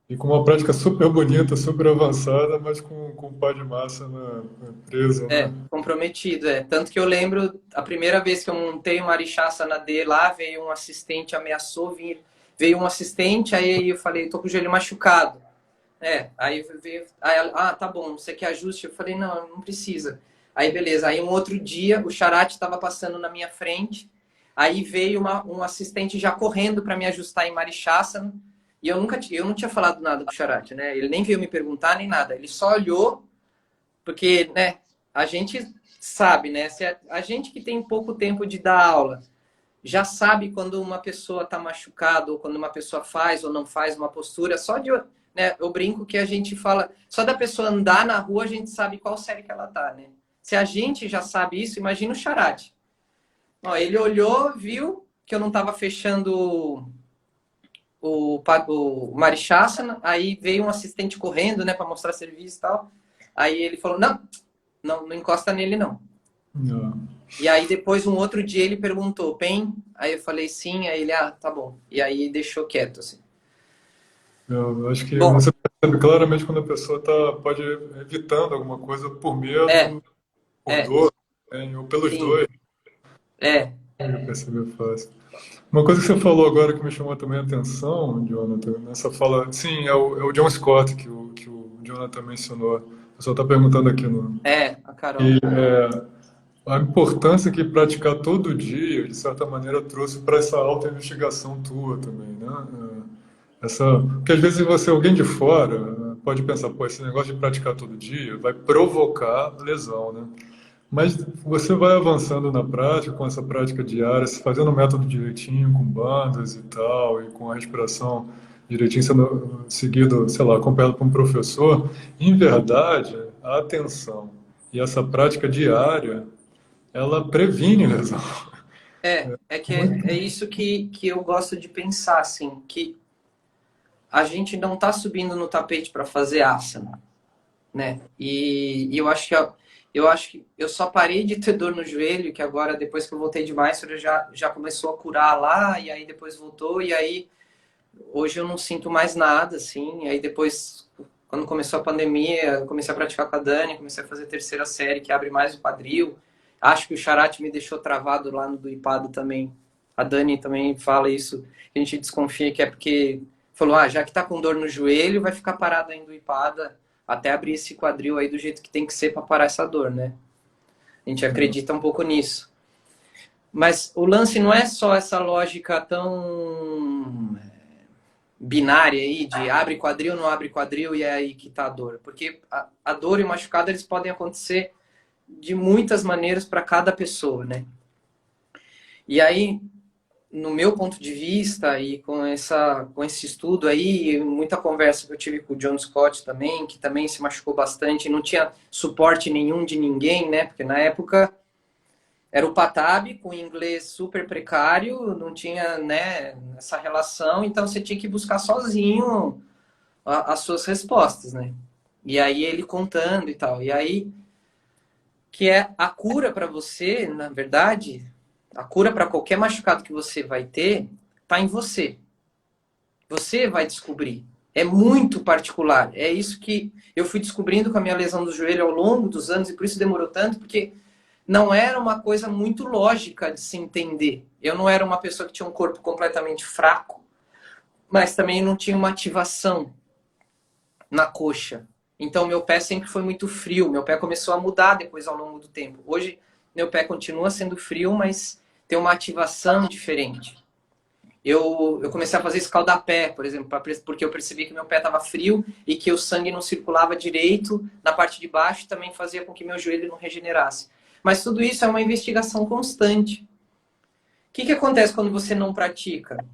E com uma prática super bonita, super avançada, mas com um pá de massa preso, né? Comprometido, é. Tanto que eu lembro, a primeira vez que eu montei uma Marichyasana D lá, veio um assistente, ameaçou vir, veio um assistente, aí eu falei, tô com o joelho machucado. Aí veio, aí ela, tá bom, você quer ajuste? Eu falei, não, não precisa. Aí beleza, aí um outro dia, o Charate estava passando na minha frente, aí veio um assistente já correndo para me ajustar em Marichyasana, e eu não tinha falado nada com o Charate, né? Ele nem veio me perguntar, nem nada, ele só olhou, porque, né, a gente sabe, né? Se a gente que tem pouco tempo de dar aula já sabe quando uma pessoa está machucada ou quando uma pessoa faz ou não faz uma postura. Só de, né, eu brinco que a gente fala, só da pessoa andar na rua a gente sabe qual série que ela tá, né? Se a gente já sabe isso, imagina o Charate. Ó, ele olhou, viu que eu não estava fechando o Marichyasana, aí veio um assistente correndo, né, para mostrar serviço e tal. Aí ele falou, não encosta nele, não. Não. E aí depois, um outro dia, ele perguntou, PEN? Aí eu falei sim, aí ele, tá bom. E aí deixou quieto, assim. Eu acho que Bom, você percebe claramente quando a pessoa pode ir evitando alguma coisa por é, medo, por é, dor, né, ou pelos sim, dois. é, Eu percebi fácil. Uma coisa que você falou agora que me chamou também a atenção, Jonathan, nessa fala, sim, é o John Scott que o Jonathan mencionou. O pessoal está perguntando aqui no. a Carol. A importância que praticar todo dia, de certa maneira, trouxe para essa auto-investigação tua também, né? Porque às vezes alguém de fora, pode pensar, pô, esse negócio de praticar todo dia vai provocar lesão, né? Mas você vai avançando na prática, com essa prática diária, fazendo o método direitinho, com bandas e tal, e com a respiração direitinho sendo seguido, sei lá, acompanhado por um professor. Em verdade, a atenção e essa prática diária, ela previne lesão. É que Muito. é isso que eu gosto de pensar, assim, que a gente não tá subindo no tapete para fazer asana, né? E eu acho que eu só parei de ter dor no joelho, que agora, depois que eu voltei de Mysore, já começou a curar lá, e aí depois voltou, e aí hoje eu não sinto mais nada, assim. E aí depois, quando começou a pandemia, eu comecei a praticar com a Dani, comecei a fazer a terceira série, que abre mais o quadril. Acho que o Charate me deixou travado lá no do Ipado também. A Dani também fala isso, que a gente desconfia que é porque falou, já que tá com dor no joelho, vai ficar parado ainda o Ipada até abrir esse quadril aí do jeito que tem que ser para parar essa dor, né? A gente acredita um pouco nisso. Mas o lance não é só essa lógica tão binária aí de abre quadril, não abre quadril e é aí que tá a dor. Porque a dor e o machucado eles podem acontecer de muitas maneiras para cada pessoa, né? E aí, no meu ponto de vista e com esse estudo aí, muita conversa que eu tive com o John Scott também, que também se machucou bastante, não tinha suporte nenhum de ninguém, né? Porque na época era o Patabi com inglês super precário, não tinha, né, essa relação, então você tinha que buscar sozinho as suas respostas, né? E aí ele contando e tal. E aí que é a cura para você, na verdade, a cura para qualquer machucado que você vai ter está em você. Você vai descobrir. É muito particular. É isso que eu fui descobrindo com a minha lesão do joelho ao longo dos anos, e por isso demorou tanto, porque não era uma coisa muito lógica de se entender. Eu não era uma pessoa que tinha um corpo completamente fraco, mas também não tinha uma ativação na coxa. Então, meu pé sempre foi muito frio. Meu pé começou a mudar depois ao longo do tempo. Hoje, meu pé continua sendo frio, mas tem uma ativação diferente. Eu comecei a fazer escaldapé, por exemplo, porque eu percebi que meu pé estava frio e que o sangue não circulava direito na parte de baixo, também fazia com que meu joelho não regenerasse. Mas tudo isso é uma investigação constante. O que acontece quando você não pratica?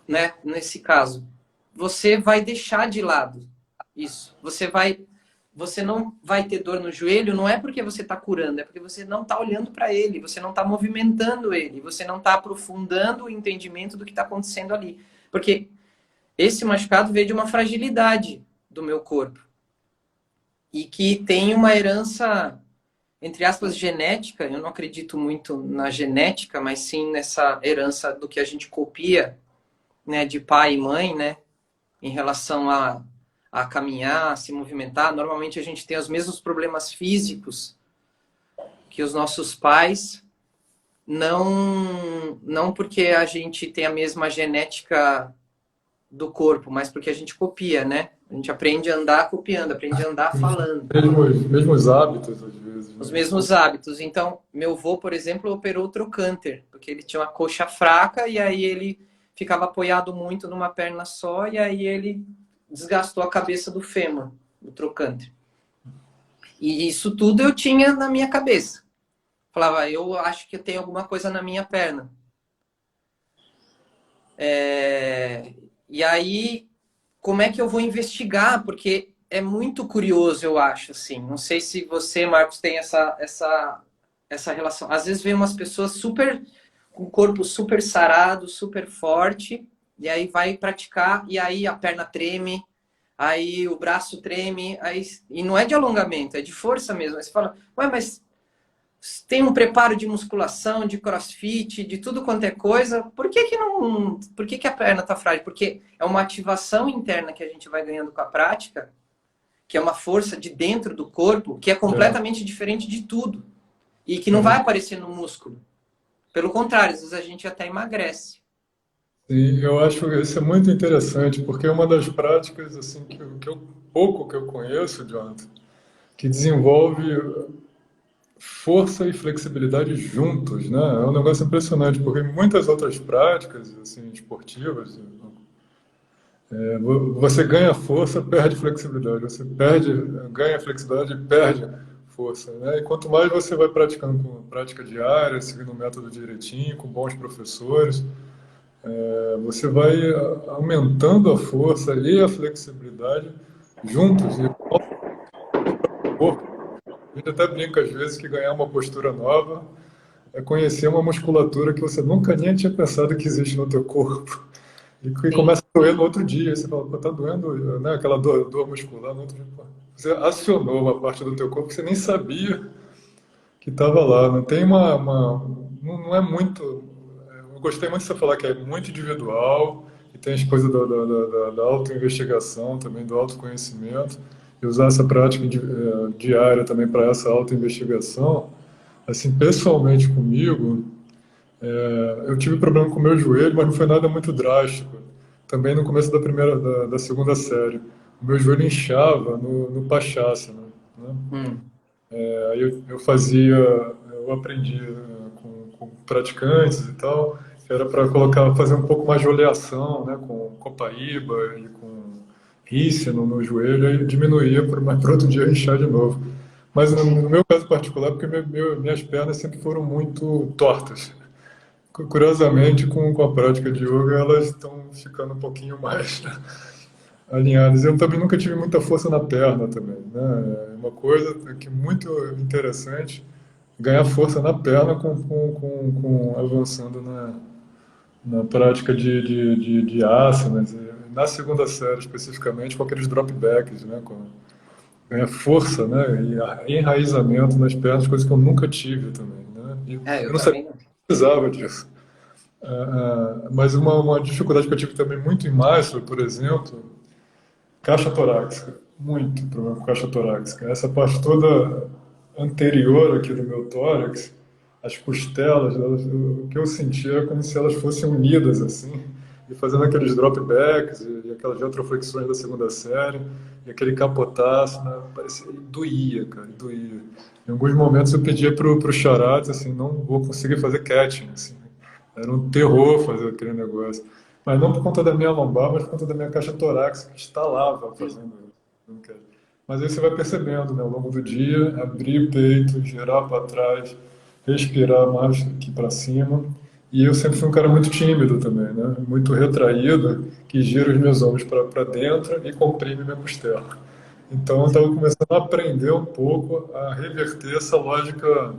Né? Nesse caso, você vai deixar de lado isso. Você não vai ter dor no joelho, não é porque você está curando, é porque você não está olhando para ele, você não está movimentando ele, você não está aprofundando o entendimento do que está acontecendo ali. Porque esse machucado veio de uma fragilidade do meu corpo. E que tem uma herança, entre aspas, genética. Eu não acredito muito na genética, mas sim nessa herança do que a gente copia, né, de pai e mãe, né, em relação a caminhar, a se movimentar. Normalmente a gente tem os mesmos problemas físicos que os nossos pais, não porque a gente tem a mesma genética do corpo, mas porque a gente copia, né? A gente aprende a andar copiando, aprende a andar falando. Mesmos hábitos, às vezes. Os Né? mesmos hábitos. Então, meu avô, por exemplo, operou o trocânter, porque ele tinha uma coxa fraca e aí ele ficava apoiado muito numa perna só e aí ele desgastou a cabeça do fêmur, do trocânter. E isso tudo eu tinha na minha cabeça. Falava, eu acho que eu tenho alguma coisa na minha perna. E aí, como é que eu vou investigar? Porque é muito curioso, eu acho, assim. Não sei se você, Marcos, tem essa relação. Às vezes vem umas pessoas com o corpo super sarado, super forte, e aí vai praticar, e aí a perna treme, aí o braço treme, e não é de alongamento, é de força mesmo. Aí você fala, ué, mas tem um preparo de musculação, de crossfit, de tudo quanto é coisa, por que a perna está frágil? Porque é uma ativação interna que a gente vai ganhando com a prática, que é uma força de dentro do corpo, que é completamente diferente de tudo, e que não vai aparecer no músculo. Pelo contrário, às vezes a gente até emagrece. Sim, eu acho isso é muito interessante, porque é uma das práticas assim pouco que eu conheço, Jonathan, que desenvolve força e flexibilidade juntos, né? É um negócio impressionante, porque em muitas outras práticas assim, esportivas, você ganha força, perde flexibilidade, você ganha flexibilidade e perde força, né? E quanto mais você vai praticando com prática diária, seguindo o método direitinho, com bons professores, você vai aumentando a força e a flexibilidade juntos. E o corpo, a gente até brinca às vezes que ganhar uma postura nova é conhecer uma musculatura que você nunca nem tinha pensado que existe no teu corpo. E que começa a doer no outro dia. Você fala, pô, tá doendo, né? Aquela dor muscular no outro dia. Pô, você acionou uma parte do teu corpo que você nem sabia que estava lá. Não tem não é muito. Eu gostei muito de você falar que é muito individual, e tem as coisas da autoinvestigação, também do autoconhecimento, e usar essa prática diária também para essa autoinvestigação. Assim, pessoalmente comigo, eu tive problema com o meu joelho, mas não foi nada muito drástico. Também no começo da segunda série. O meu joelho inchava no Pachasana, né? Aí eu aprendi com praticantes e tal, que era para fazer um pouco mais de oleação, né, com copaíba e com rícino no joelho, e diminuía, mas para outro dia inchar de novo. Mas no meu caso particular, porque minhas pernas sempre foram muito tortas. Curiosamente, com a prática de yoga, elas estão ficando um pouquinho mais alinhadas. Eu também nunca tive muita força na perna também, né? É uma coisa que é muito interessante, ganhar força na perna avançando na prática de asanas, na segunda série especificamente, com aqueles dropbacks, né? Ganhar força, né? E enraizamento nas pernas, coisa que eu nunca tive também, né? E eu não sabia Também não. que precisava disso. Mas uma dificuldade que eu tive também muito em Master, por exemplo, caixa torácica. Muito problema com caixa torácica. Essa parte toda anterior aqui do meu tórax, as costelas, o que eu sentia era como se elas fossem unidas assim, e fazendo aqueles dropbacks e aquelas retroflexões da segunda série, e aquele capotaço, né? Parecia, doía, cara, doía. Em alguns momentos eu pedia pro Charats, assim, não vou conseguir fazer catching, assim. Era um terror fazer aquele negócio. Mas não por conta da minha lombar, mas por conta da minha caixa torácica que estalava fazendo isso. Mas aí você vai percebendo, né, ao longo do dia, abrir o peito, girar para trás, respirar mais aqui para cima. E eu sempre fui um cara muito tímido também, né? Muito retraído, que gira os meus ombros para dentro e comprime minha costela. Então eu estava começando a aprender um pouco a reverter essa lógica,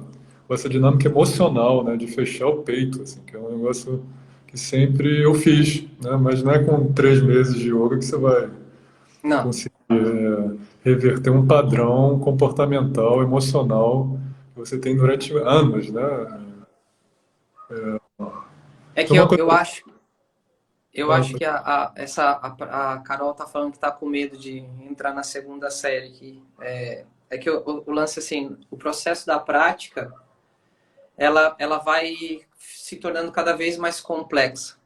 essa dinâmica emocional, né, de fechar o peito, assim, que é um negócio que sempre eu fiz, né, mas não é com 3 meses de yoga que você vai Não. conseguir reverter um padrão comportamental, emocional que você tem durante anos, né? É Tem que uma coisa. eu acho que a Carol tá falando que tá com medo de entrar na segunda série. É que o lance, assim, o processo da prática, ela vai se tornando cada vez mais complexa.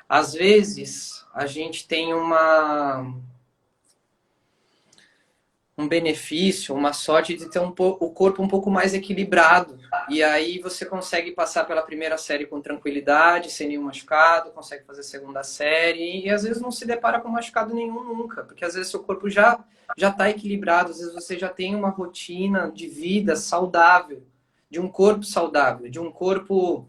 Às vezes, a gente tem um benefício, uma sorte de ter o corpo um pouco mais equilibrado. E aí você consegue passar pela primeira série com tranquilidade, sem nenhum machucado, consegue fazer a segunda série e às vezes não se depara com machucado nenhum nunca, porque às vezes seu corpo já está equilibrado, às vezes você já tem uma rotina de vida saudável, de um corpo saudável, de um corpo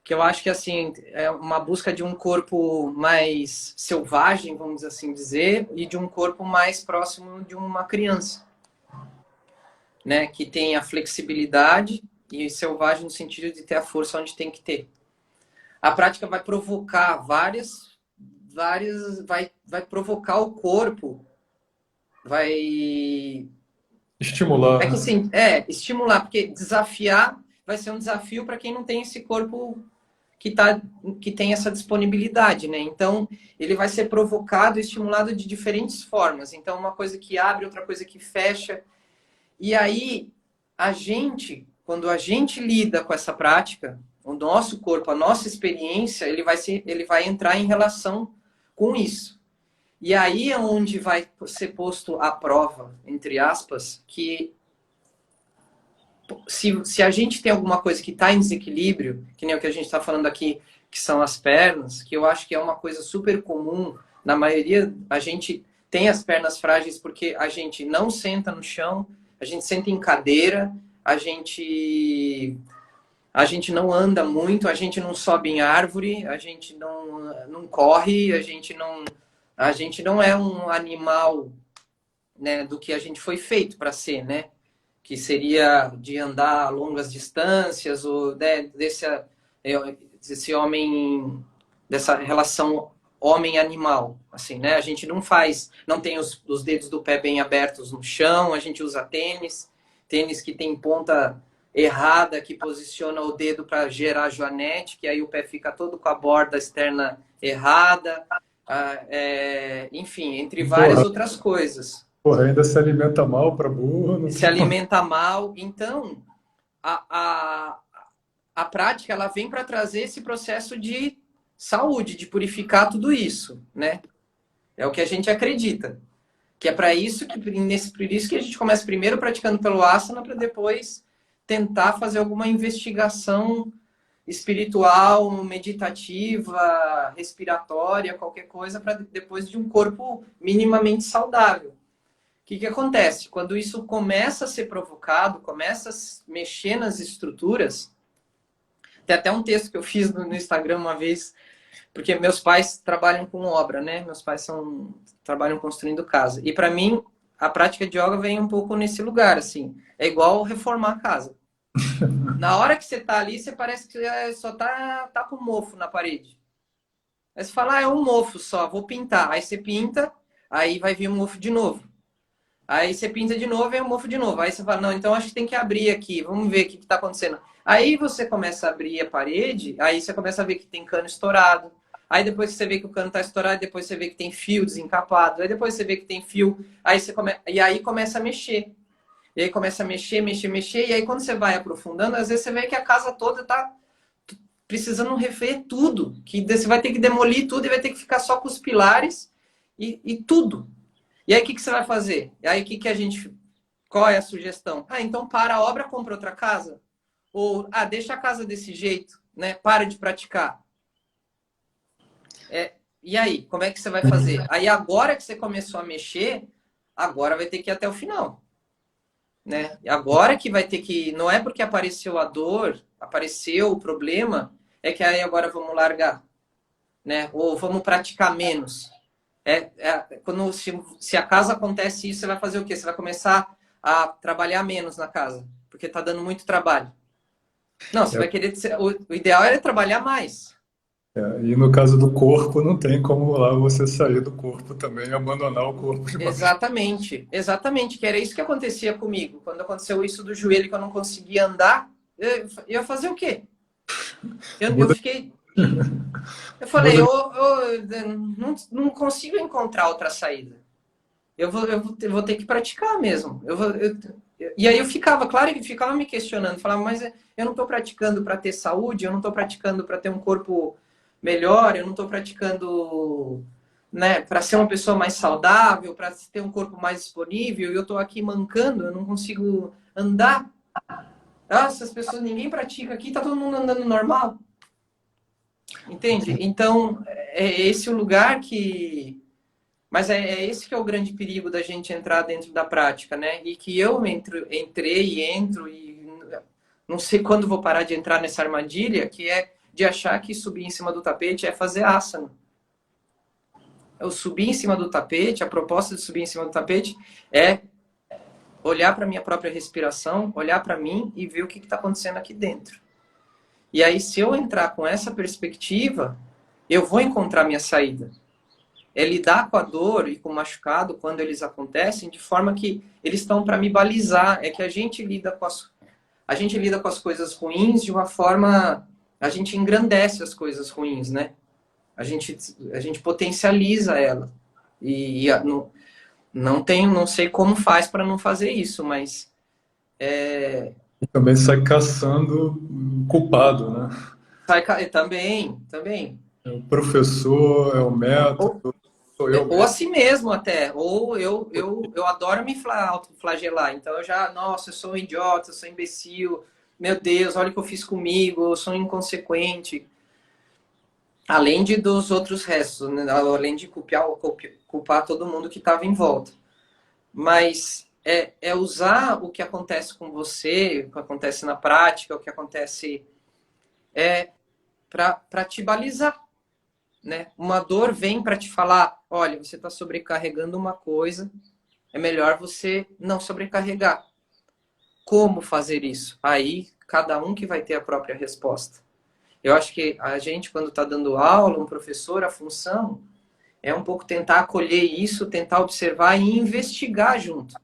que eu acho que assim é uma busca de um corpo mais selvagem, vamos assim dizer, e de um corpo mais próximo de uma criança, né, que tem a flexibilidade e selvagem no sentido de ter a força onde tem que ter. A prática vai provocar vai provocar o corpo, vai Estimular, é que né? assim, estimular, porque desafiar vai ser um desafio para quem não tem esse corpo que tem essa disponibilidade, né? Então, ele vai ser provocado e estimulado de diferentes formas. Então, uma coisa que abre, outra coisa que fecha. E aí, quando a gente lida com essa prática, o nosso corpo, a nossa experiência, ele vai entrar em relação com isso. E aí é onde vai ser posto à prova, entre aspas, que se a gente tem alguma coisa que está em desequilíbrio, que nem o que a gente está falando aqui, que são as pernas, que eu acho que é uma coisa super comum, na maioria a gente tem as pernas frágeis porque a gente não senta no chão, a gente senta em cadeira, a gente não anda muito, a gente não sobe em árvore, a gente não corre, a gente não é um animal, né, do que a gente foi feito para ser, né? Que seria de andar longas distâncias, ou né, desse homem, dessa relação homem-animal, assim, né? A gente não tem os dedos do pé bem abertos no chão, a gente usa tênis que tem ponta errada, que posiciona o dedo para gerar joanete, que aí o pé fica todo com a borda externa errada, enfim, entre várias Porra, outras coisas porra, ainda se alimenta mal para burro, não se tem. alimenta mal. Então, a, a, a prática ela vem para trazer esse processo de saúde, de purificar tudo isso, né? É o que a gente acredita. Que é para isso por isso que a gente começa primeiro praticando pelo asana para depois tentar fazer alguma investigação espiritual, meditativa, respiratória, qualquer coisa para depois de um corpo minimamente saudável. Que acontece? Quando isso começa a ser provocado, começa a mexer nas estruturas, tem até um texto que eu fiz no Instagram uma vez, porque meus pais trabalham com obra, né? Meus pais trabalham construindo casa. E para mim, a prática de yoga vem um pouco nesse lugar, assim. É igual reformar a casa. Na hora que você tá ali, você parece que só tá com mofo na parede. Aí você fala, é um mofo só, vou pintar. Aí você pinta, aí vai vir um mofo de novo. Aí você pinta de novo e é um mofo de novo. Aí você fala, não, então acho que tem que abrir aqui, vamos ver o que está acontecendo. Aí você começa a abrir a parede, aí você começa a ver que tem cano estourado. Aí depois que você vê que o cano está estourado, depois você vê que tem fio desencapado. Aí depois você vê que tem fio, e aí começa a mexer. E aí começa a mexer, mexer, mexer. E aí quando você vai aprofundando, às vezes você vê que a casa toda está precisando refer tudo. Que você vai ter que demolir tudo e vai ter que ficar só com os pilares e tudo. E aí o que você vai fazer? E aí qual é a sugestão? Ah, então para a obra, compra outra casa. Ou, deixa a casa desse jeito, né? Para de praticar. E aí, como é que você vai fazer? Aí agora que você começou a mexer, agora vai ter que ir até o final. Né? Agora que vai ter que... Não é porque apareceu a dor, apareceu o problema, é que aí agora vamos largar. Né? Ou vamos praticar menos. Se a casa acontece isso, você vai fazer o quê? Você vai começar a trabalhar menos na casa, porque está dando muito trabalho. Não, você vai querer... O ideal era trabalhar mais. E no caso do corpo, não tem como lá você sair do corpo também e abandonar o corpo de uma vez. Exatamente, exatamente, que era isso que acontecia comigo. Quando aconteceu isso do joelho, que eu não conseguia andar, eu ia fazer o quê? Eu Muda, fiquei... Eu falei, muda. não consigo encontrar outra saída. Eu vou ter que praticar mesmo. E aí eu ficava, claro que ficava me questionando, falava, mas eu não estou praticando para ter saúde, eu não estou praticando para ter um corpo melhor, eu não estou praticando, né, para ser uma pessoa mais saudável, para ter um corpo mais disponível, e eu estou aqui mancando, eu não consigo andar. Essas pessoas, ninguém pratica aqui, tá todo mundo andando normal. Entende? Então, é esse o lugar que... Mas é esse que é o grande perigo da gente entrar dentro da prática, né? E que eu entrei e entro e não sei quando vou parar de entrar nessa armadilha, que é de achar que subir em cima do tapete é fazer asana. Eu subir em cima do tapete, a proposta de subir em cima do tapete é olhar para a minha própria respiração, olhar para mim e ver o que está acontecendo aqui dentro. E aí, se eu entrar com essa perspectiva, eu vou encontrar minha saída. É lidar com a dor e com o machucado quando eles acontecem de forma que eles estão para me balizar. É que a gente lida com as coisas ruins de uma forma... A gente engrandece as coisas ruins, né? A gente potencializa ela. Não sei como faz para não fazer isso, mas... E também sai caçando o culpado, né? Também. É o professor, é o Ou, método, sou eu ou mesmo. assim mesmo até. Ou eu adoro me autoflagelar. Então eu já, nossa, eu sou um idiota, eu sou um imbecil. Meu Deus, olha o que eu fiz comigo, eu sou um inconsequente. Além dos outros restos, né? Além de culpar todo mundo que estava em volta. Mas é usar o que acontece com você, o que acontece na prática, o que acontece para te balizar. Né? Uma dor vem para te falar, olha, você está sobrecarregando uma coisa, é melhor você não sobrecarregar. Como fazer isso? Aí, cada um que vai ter a própria resposta. Eu acho que a gente, quando está dando aula, um professor, a função é um pouco tentar acolher isso, tentar observar e investigar junto.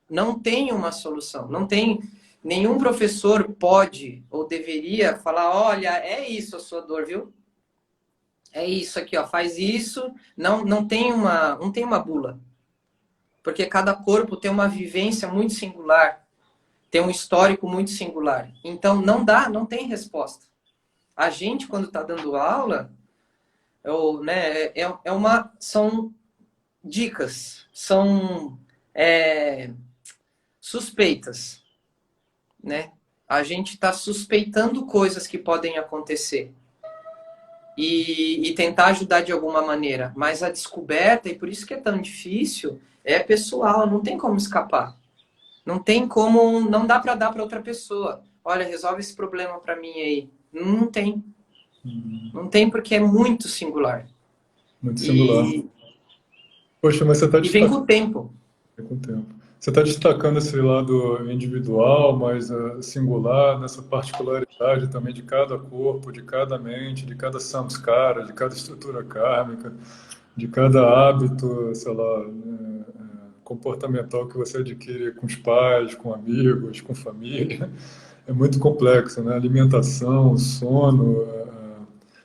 Não tem uma solução, não tem... Nenhum professor pode ou deveria falar, olha, é isso a sua dor, viu? É isso aqui, ó, faz isso. Não tem uma bula. Porque cada corpo tem uma vivência muito singular, tem um histórico muito singular. Então não tem resposta. A gente, quando está dando aula, né, são dicas, são suspeitas, né? A gente está suspeitando coisas que podem acontecer. E tentar ajudar de alguma maneira. Mas a descoberta, e por isso que é tão difícil, é pessoal, não tem como escapar. Não tem como, não dá para dar para outra pessoa. Olha, resolve esse problema para mim aí. Não tem. Não tem porque é muito singular. Muito singular. E, Poxa, mas você está e vem com destacando o tempo. com o tempo. Você está destacando esse lado individual, mas singular, nessa particularidade também de cada corpo, de cada mente, de cada samskara, de cada estrutura kármica, de cada hábito, sei lá, comportamental que você adquire com os pais, com amigos, com família. é muito complexo, né? Alimentação, sono,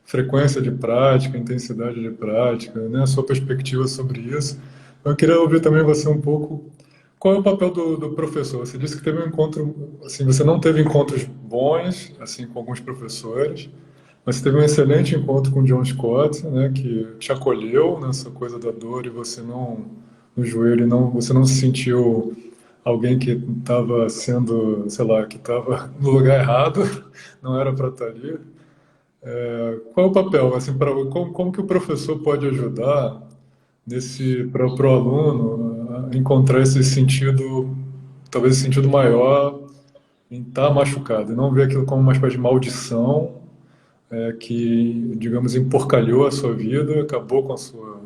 frequência de prática, intensidade de prática, né? A sua perspectiva sobre isso. Eu queria ouvir também você um pouco. Qual é o papel do professor? Você disse que teve um encontro, assim, você não teve encontros bons, assim, com alguns professores, mas você teve um excelente encontro com o John Scott, né, que te acolheu nessa coisa da dor e você não, no joelho, não, você não se sentiu alguém que estava sendo, sei lá, que estava no lugar errado, não era para estar ali. Qual é o papel, assim, como que o professor pode ajudar nesse para o aluno a encontrar esse sentido, talvez esse sentido maior em estar machucado, e não ver aquilo como uma espécie de maldição que, digamos, emporcalhou a sua vida, acabou com a sua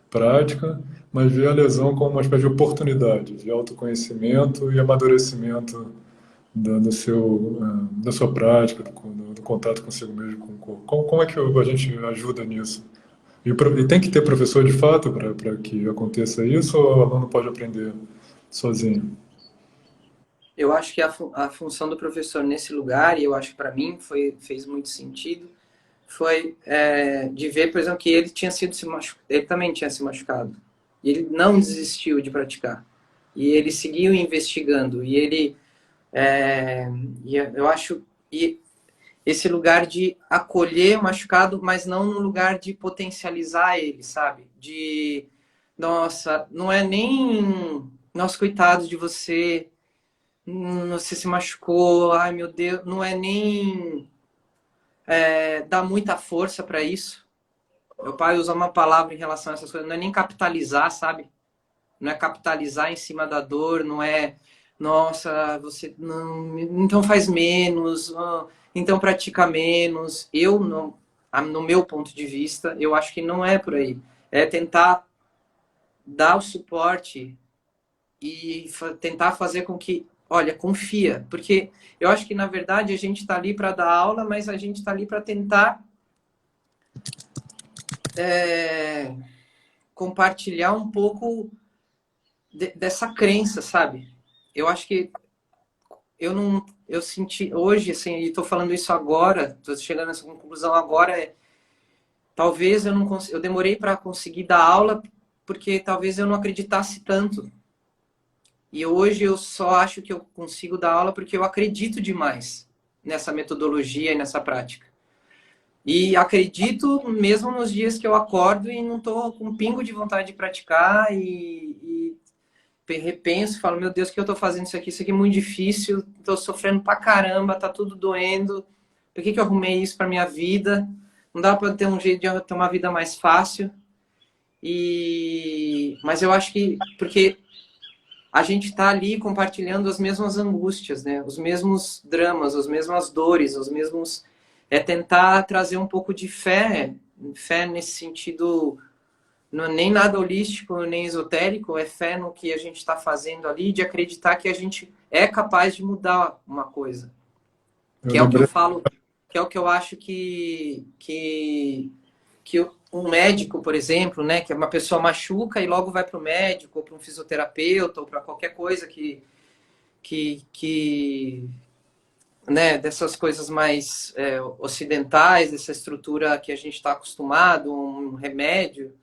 prática, mas ver a lesão como uma espécie de oportunidade de autoconhecimento e amadurecimento da sua prática, do contato consigo mesmo, com o corpo. Como é que a gente ajuda nisso? E tem que ter professor de fato para que aconteça isso, ou o aluno pode aprender sozinho? Eu acho que a função do professor nesse lugar, e eu acho que para mim fez muito sentido, foi de ver, por exemplo, que ele tinha sido ele também tinha se machucado. E ele não desistiu de praticar. E ele seguiu investigando. E ele, eu acho, e esse lugar de acolher o machucado, mas não no lugar de potencializar ele, sabe? De, nossa, não é nem, nossa, coitado de você, você se machucou, ai meu Deus, não é nem dar muita força para isso. Meu pai usa uma palavra em relação a essas coisas, não é nem capitalizar, sabe? Não é capitalizar em cima da dor, não é, nossa, você não, então faz menos, então pratica menos. Eu não, no meu ponto de vista, eu acho que não é por aí. É tentar dar o suporte e tentar fazer com que, olha, confia, porque eu acho que na verdade a gente está ali para dar aula, mas a gente está ali para tentar compartilhar um pouco dessa crença, sabe? Eu acho que eu não, eu senti hoje, assim, e tô falando isso agora, tô chegando nessa conclusão agora, talvez eu não eu demorei para conseguir dar aula porque talvez eu não acreditasse tanto. E hoje eu só acho que eu consigo dar aula porque eu acredito demais nessa metodologia e nessa prática. E acredito mesmo nos dias que eu acordo e não tô com um pingo de vontade de praticar e repenso, falo, meu Deus, o que eu tô fazendo isso aqui? Isso aqui é muito difícil, tô sofrendo pra caramba, tá tudo doendo. Por que eu arrumei isso pra minha vida? Não dá pra ter um jeito de ter uma vida mais fácil. Mas eu acho que porque a gente tá ali compartilhando as mesmas angústias, né? Os mesmos dramas, as mesmas dores, os mesmos tentar trazer um pouco de fé nesse sentido. Não é nem nada holístico, nem esotérico, é fé no que a gente está fazendo ali, de acreditar que a gente é capaz de mudar uma coisa. Eu Que é o que eu lembrei. falo, que é o que eu acho que um médico, por exemplo, né, que uma pessoa machuca e logo vai para o médico, ou para um fisioterapeuta, ou para qualquer coisa que né, dessas coisas mais ocidentais, dessa estrutura que a gente está acostumado, um remédio.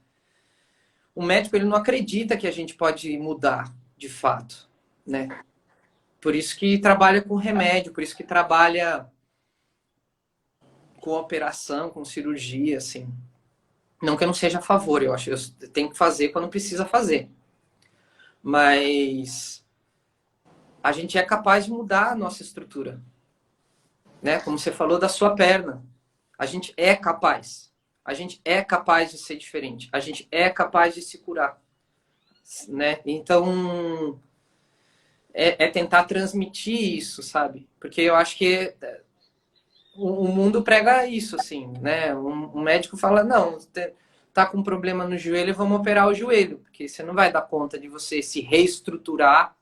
O médico ele não acredita que a gente pode mudar de fato, né? Por isso que trabalha com remédio, por isso que trabalha com operação, com cirurgia, assim. Não que eu não seja a favor, eu acho que eu tenho que fazer quando precisa fazer. Mas a gente é capaz de mudar a nossa estrutura, né? Como você falou da sua perna. A gente é capaz. A gente é capaz de ser diferente. A gente é capaz de se curar, né? Então, tentar transmitir isso, sabe? Porque eu acho que o mundo prega isso, assim, né? Um médico fala, não, tá com um problema no joelho, vamos operar o joelho, porque você não vai dar conta de você se reestruturar,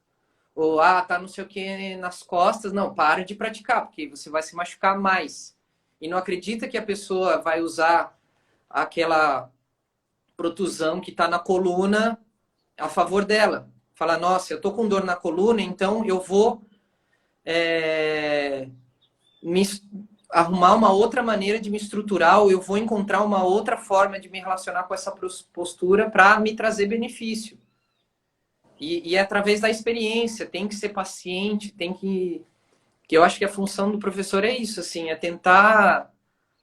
ou, tá não sei o que nas costas, não, para de praticar, porque você vai se machucar mais. E não acredita que a pessoa vai usar aquela protusão que está na coluna a favor dela. Fala, nossa, eu tô com dor na coluna, então eu vou me, arrumar uma outra maneira de me estruturar, ou eu vou encontrar uma outra forma de me relacionar com essa postura para me trazer benefício. E é através da experiência, tem que ser paciente, tem que eu acho que a função do professor é isso, assim, é tentar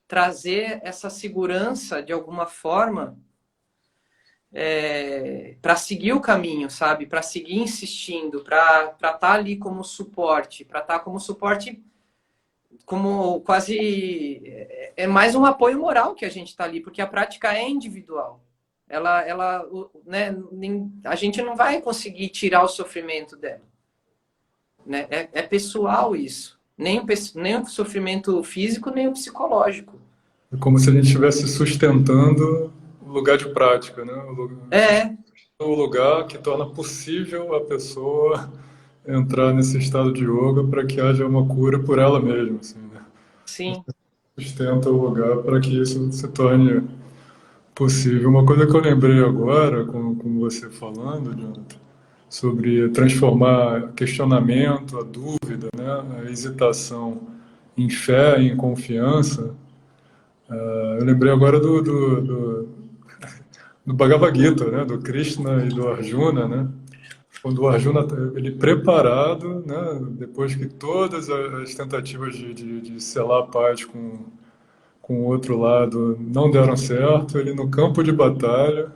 trazer essa segurança de alguma forma para seguir o caminho, sabe? Para seguir insistindo, para estar ali como suporte, para estar como suporte, como quase é mais um apoio moral que a gente está ali, porque a prática é individual. Né, a gente não vai conseguir tirar o sofrimento dela, né? É pessoal isso, nem o sofrimento físico, nem o psicológico. É como se a gente estivesse sustentando o lugar de prática, né? É, O lugar que torna possível a pessoa entrar nesse estado de yoga para que haja uma cura por ela mesma, assim, né? sim. Sustenta o lugar para que isso se torne possível. Uma coisa que eu lembrei agora, com você falando, Jonathan, sobre transformar questionamento, a dúvida, né, a hesitação em fé, em confiança. Eu lembrei agora do Bhagavad Gita, né, do Krishna e do Arjuna, né? Quando o Arjuna, ele preparado, né, depois que todas as tentativas de selar a paz com o outro lado não deram certo, ele no campo de batalha,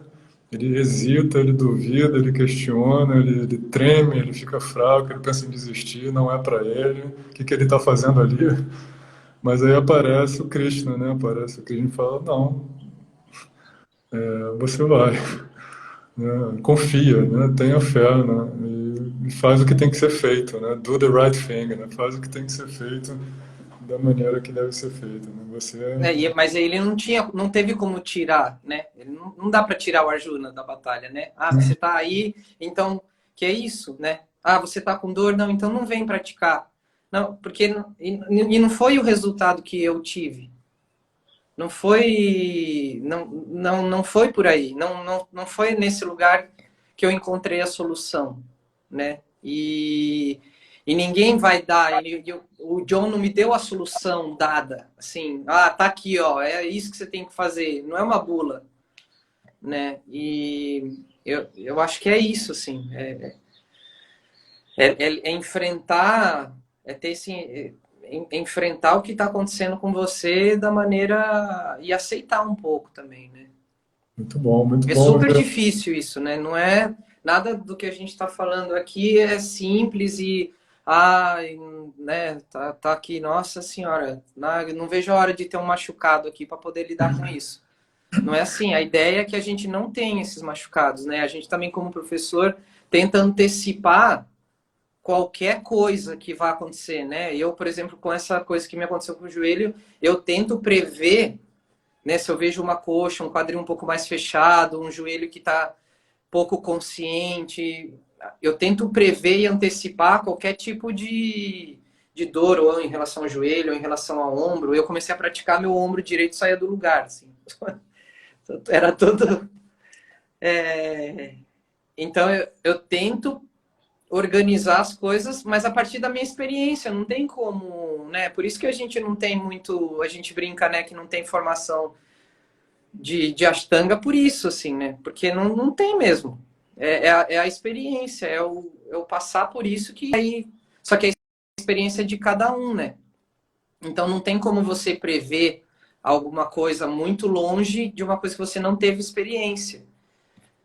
ele hesita, ele duvida, ele questiona, ele treme, ele fica fraco, ele pensa em desistir, não é para ele, o que ele está fazendo ali? Mas aí aparece o Krishna, né? Aparece o Krishna e fala, não, você vai, né? Confia, né? Tenha fé, né? E faz o que tem que ser feito, né? Do the right thing, né? Faz o que tem que ser feito da maneira que deve ser feito, né? Mas ele não teve como tirar, né? Ele não dá para tirar o Arjuna da batalha, né? Ah, você tá aí, então que é isso, né? Ah, você tá com dor, não, então não vem praticar. Não, porque e não foi o resultado que eu tive. Não foi por aí. Não foi nesse lugar que eu encontrei a solução, né? E ninguém vai dar. O John não me deu a solução dada, assim. Ah, tá aqui, ó. É isso que você tem que fazer. Não é uma bula, né? E eu acho que é isso, assim. É enfrentar, é ter esse enfrentar o que está acontecendo com você da maneira e aceitar um pouco também, né? muito É bom super ver. difícil isso, né? Não é nada do que a gente está falando aqui é simples e né? Tá aqui, nossa senhora, não vejo a hora de ter um machucado aqui para poder lidar com isso. Não é assim. A ideia é que a gente não tenha esses machucados, né? A gente também, como professor, tenta antecipar qualquer coisa que vá acontecer, né? Eu, por exemplo, com essa coisa que me aconteceu com o joelho, eu tento prever, né? Se eu vejo uma coxa, um quadril um pouco mais fechado, um joelho que está pouco consciente, eu tento prever e antecipar qualquer tipo de dor, ou em relação ao joelho, ou em relação ao ombro. Eu comecei a praticar, meu ombro direito saía do lugar, assim. Era todo... Então, eu tento organizar as coisas, mas a partir da minha experiência, não tem como, né? Por isso que a gente não tem muito, a gente brinca, né, que não tem formação de Ashtanga por isso, assim, né? Porque não tem mesmo. É a experiência, é o passar por isso que aí. Só que a experiência é de cada um, né? Então não tem como você prever alguma coisa muito longe de uma coisa que você não teve experiência.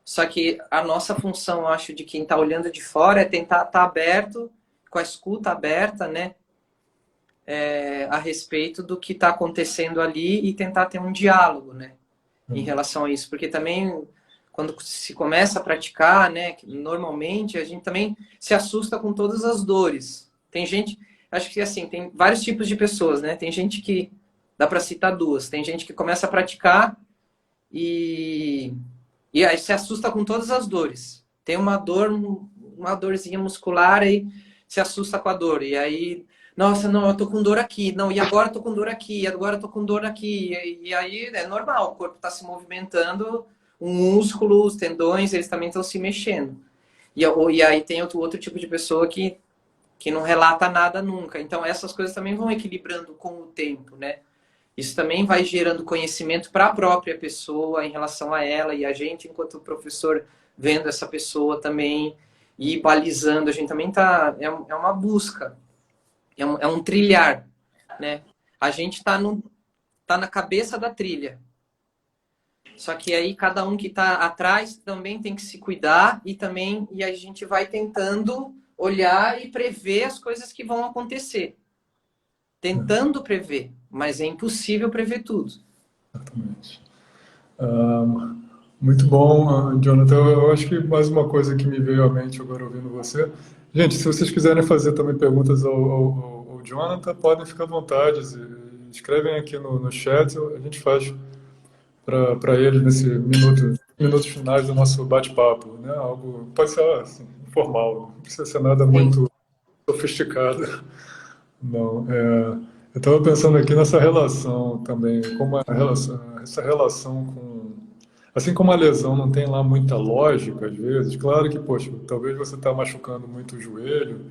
Só que a nossa função, eu acho, de quem está olhando de fora é tentar estar aberto, com a escuta aberta, né? A respeito do que está acontecendo ali e tentar ter um diálogo, né? Em relação a isso. Porque também, quando se começa a praticar, né? Normalmente, a gente também se assusta com todas as dores. Tem gente, acho que assim, tem vários tipos de pessoas, né? Tem gente que, dá para citar duas. Tem gente que começa a praticar e aí se assusta com todas as dores. Tem uma dorzinha muscular, aí se assusta com a dor. E aí, nossa, não, eu tô com dor aqui. Não, e agora eu tô com dor aqui. E agora eu tô com dor aqui. E aí é normal, o corpo está se movimentando, o músculo, os tendões, eles também estão se mexendo. E aí tem outro tipo de pessoa que que não relata nada nunca. Então, essas coisas também vão equilibrando com o tempo, né? Isso também vai gerando conhecimento para a própria pessoa em relação a ela e a gente, enquanto professor, vendo essa pessoa também e balizando. A gente também tá... É uma busca, é um trilhar, né? A gente tá na cabeça da trilha. Só que aí cada um que está atrás também tem que se cuidar e a gente vai tentando olhar e prever as coisas que vão acontecer. Tentando prever, mas é impossível prever tudo. Exatamente. Muito bom, Jonathan. Eu acho que mais uma coisa que me veio à mente agora ouvindo você. Gente, se vocês quiserem fazer também perguntas ao Jonathan, podem ficar à vontade. Escrevem aqui no chat, a gente faz para eles nesse minutos finais do nosso bate-papo, né? Algo pode ser assim, informal, não precisa ser nada Sim, muito sofisticado. Não, eu estava pensando aqui nessa relação também, como essa relação com, assim como a lesão não tem lá muita lógica às vezes, claro que, poxa, talvez você está machucando muito o joelho,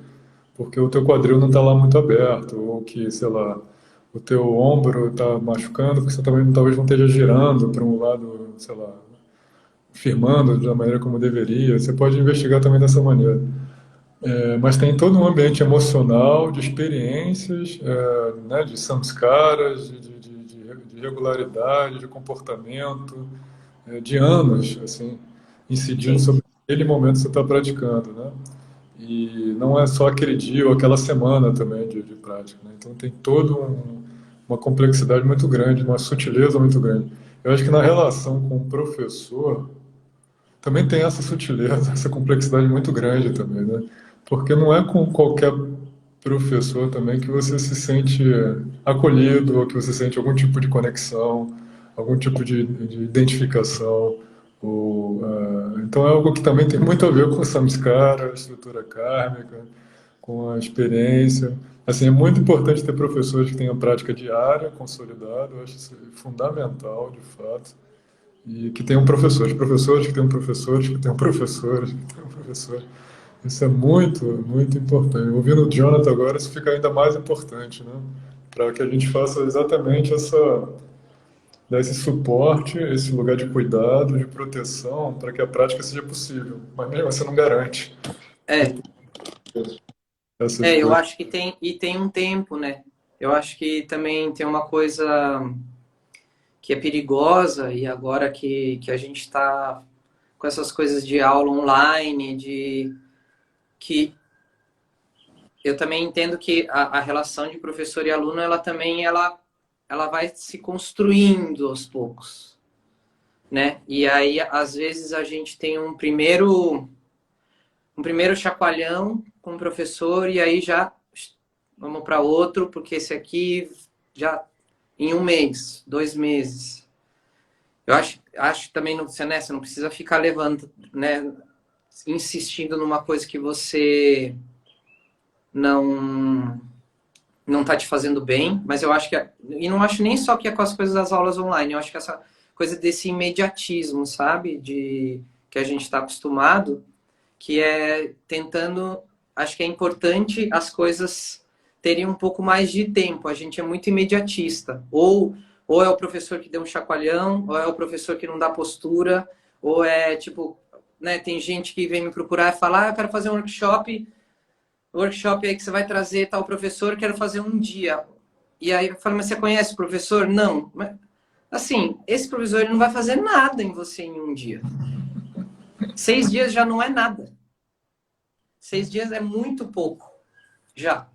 porque o teu quadril não está lá muito aberto, ou que, sei lá, o teu ombro está machucando, porque você também talvez não esteja girando para um lado, sei lá, firmando da maneira como deveria. Você pode investigar também dessa maneira. Mas tem todo um ambiente emocional, de experiências, né, de samskaras, de regularidade, de comportamento, de anos, assim, incidindo sim. sobre aquele momento que você está praticando, né? E não é só aquele dia ou aquela semana também de prática, né? Então tem toda uma complexidade muito grande, uma sutileza muito grande. Eu acho que na relação com o professor também tem essa sutileza, essa complexidade muito grande também, né? Porque não é com qualquer professor também que você se sente acolhido ou que você sente algum tipo de conexão, algum tipo de identificação. Então é algo que também tem muito a ver com o samskara, a estrutura kármica, com a experiência. Assim, é muito importante ter professores que tenham prática diária, consolidada, eu acho isso fundamental, de fato. E que tenham professores que tenham professores que tenham professores que tenham professores. Isso é muito, muito importante. Ouvindo o Jonathan agora, isso fica ainda mais importante, né? Para que a gente faça exatamente dar esse suporte, esse lugar de cuidado, de proteção, para que a prática seja possível. Mas mesmo assim não garante É, essas eu coisas. acho que tem um tempo, né? Eu acho que também tem uma coisa que é perigosa e agora que a gente está com essas coisas de aula online, de que eu também entendo que a relação de professor e aluno, ela também ela vai se construindo aos poucos, né? E aí, às vezes, a gente tem um primeiro chacoalhão com o professor e aí já vamos para outro, porque esse aqui já em um mês, 2 meses. Eu acho também, você não precisa ficar levando, né, insistindo numa coisa que você não não tá te fazendo bem, mas eu acho que e não acho nem só que é com as coisas das aulas online, eu acho que essa coisa desse imediatismo, sabe, de que a gente está acostumado, que é tentando, acho que é importante as coisas terem um pouco mais de tempo. A gente é muito imediatista, ou é o professor que deu um chacoalhão, ou é o professor que não dá postura, ou é tipo, né, tem gente que vem me procurar e fala: eu quero fazer um workshop aí que você vai trazer tal professor, quero fazer um dia. E aí eu falo: mas você conhece o professor? Não. Mas, assim, esse professor ele não vai fazer nada em você em um dia. 6 dias já não é nada. 6 dias é muito pouco, já.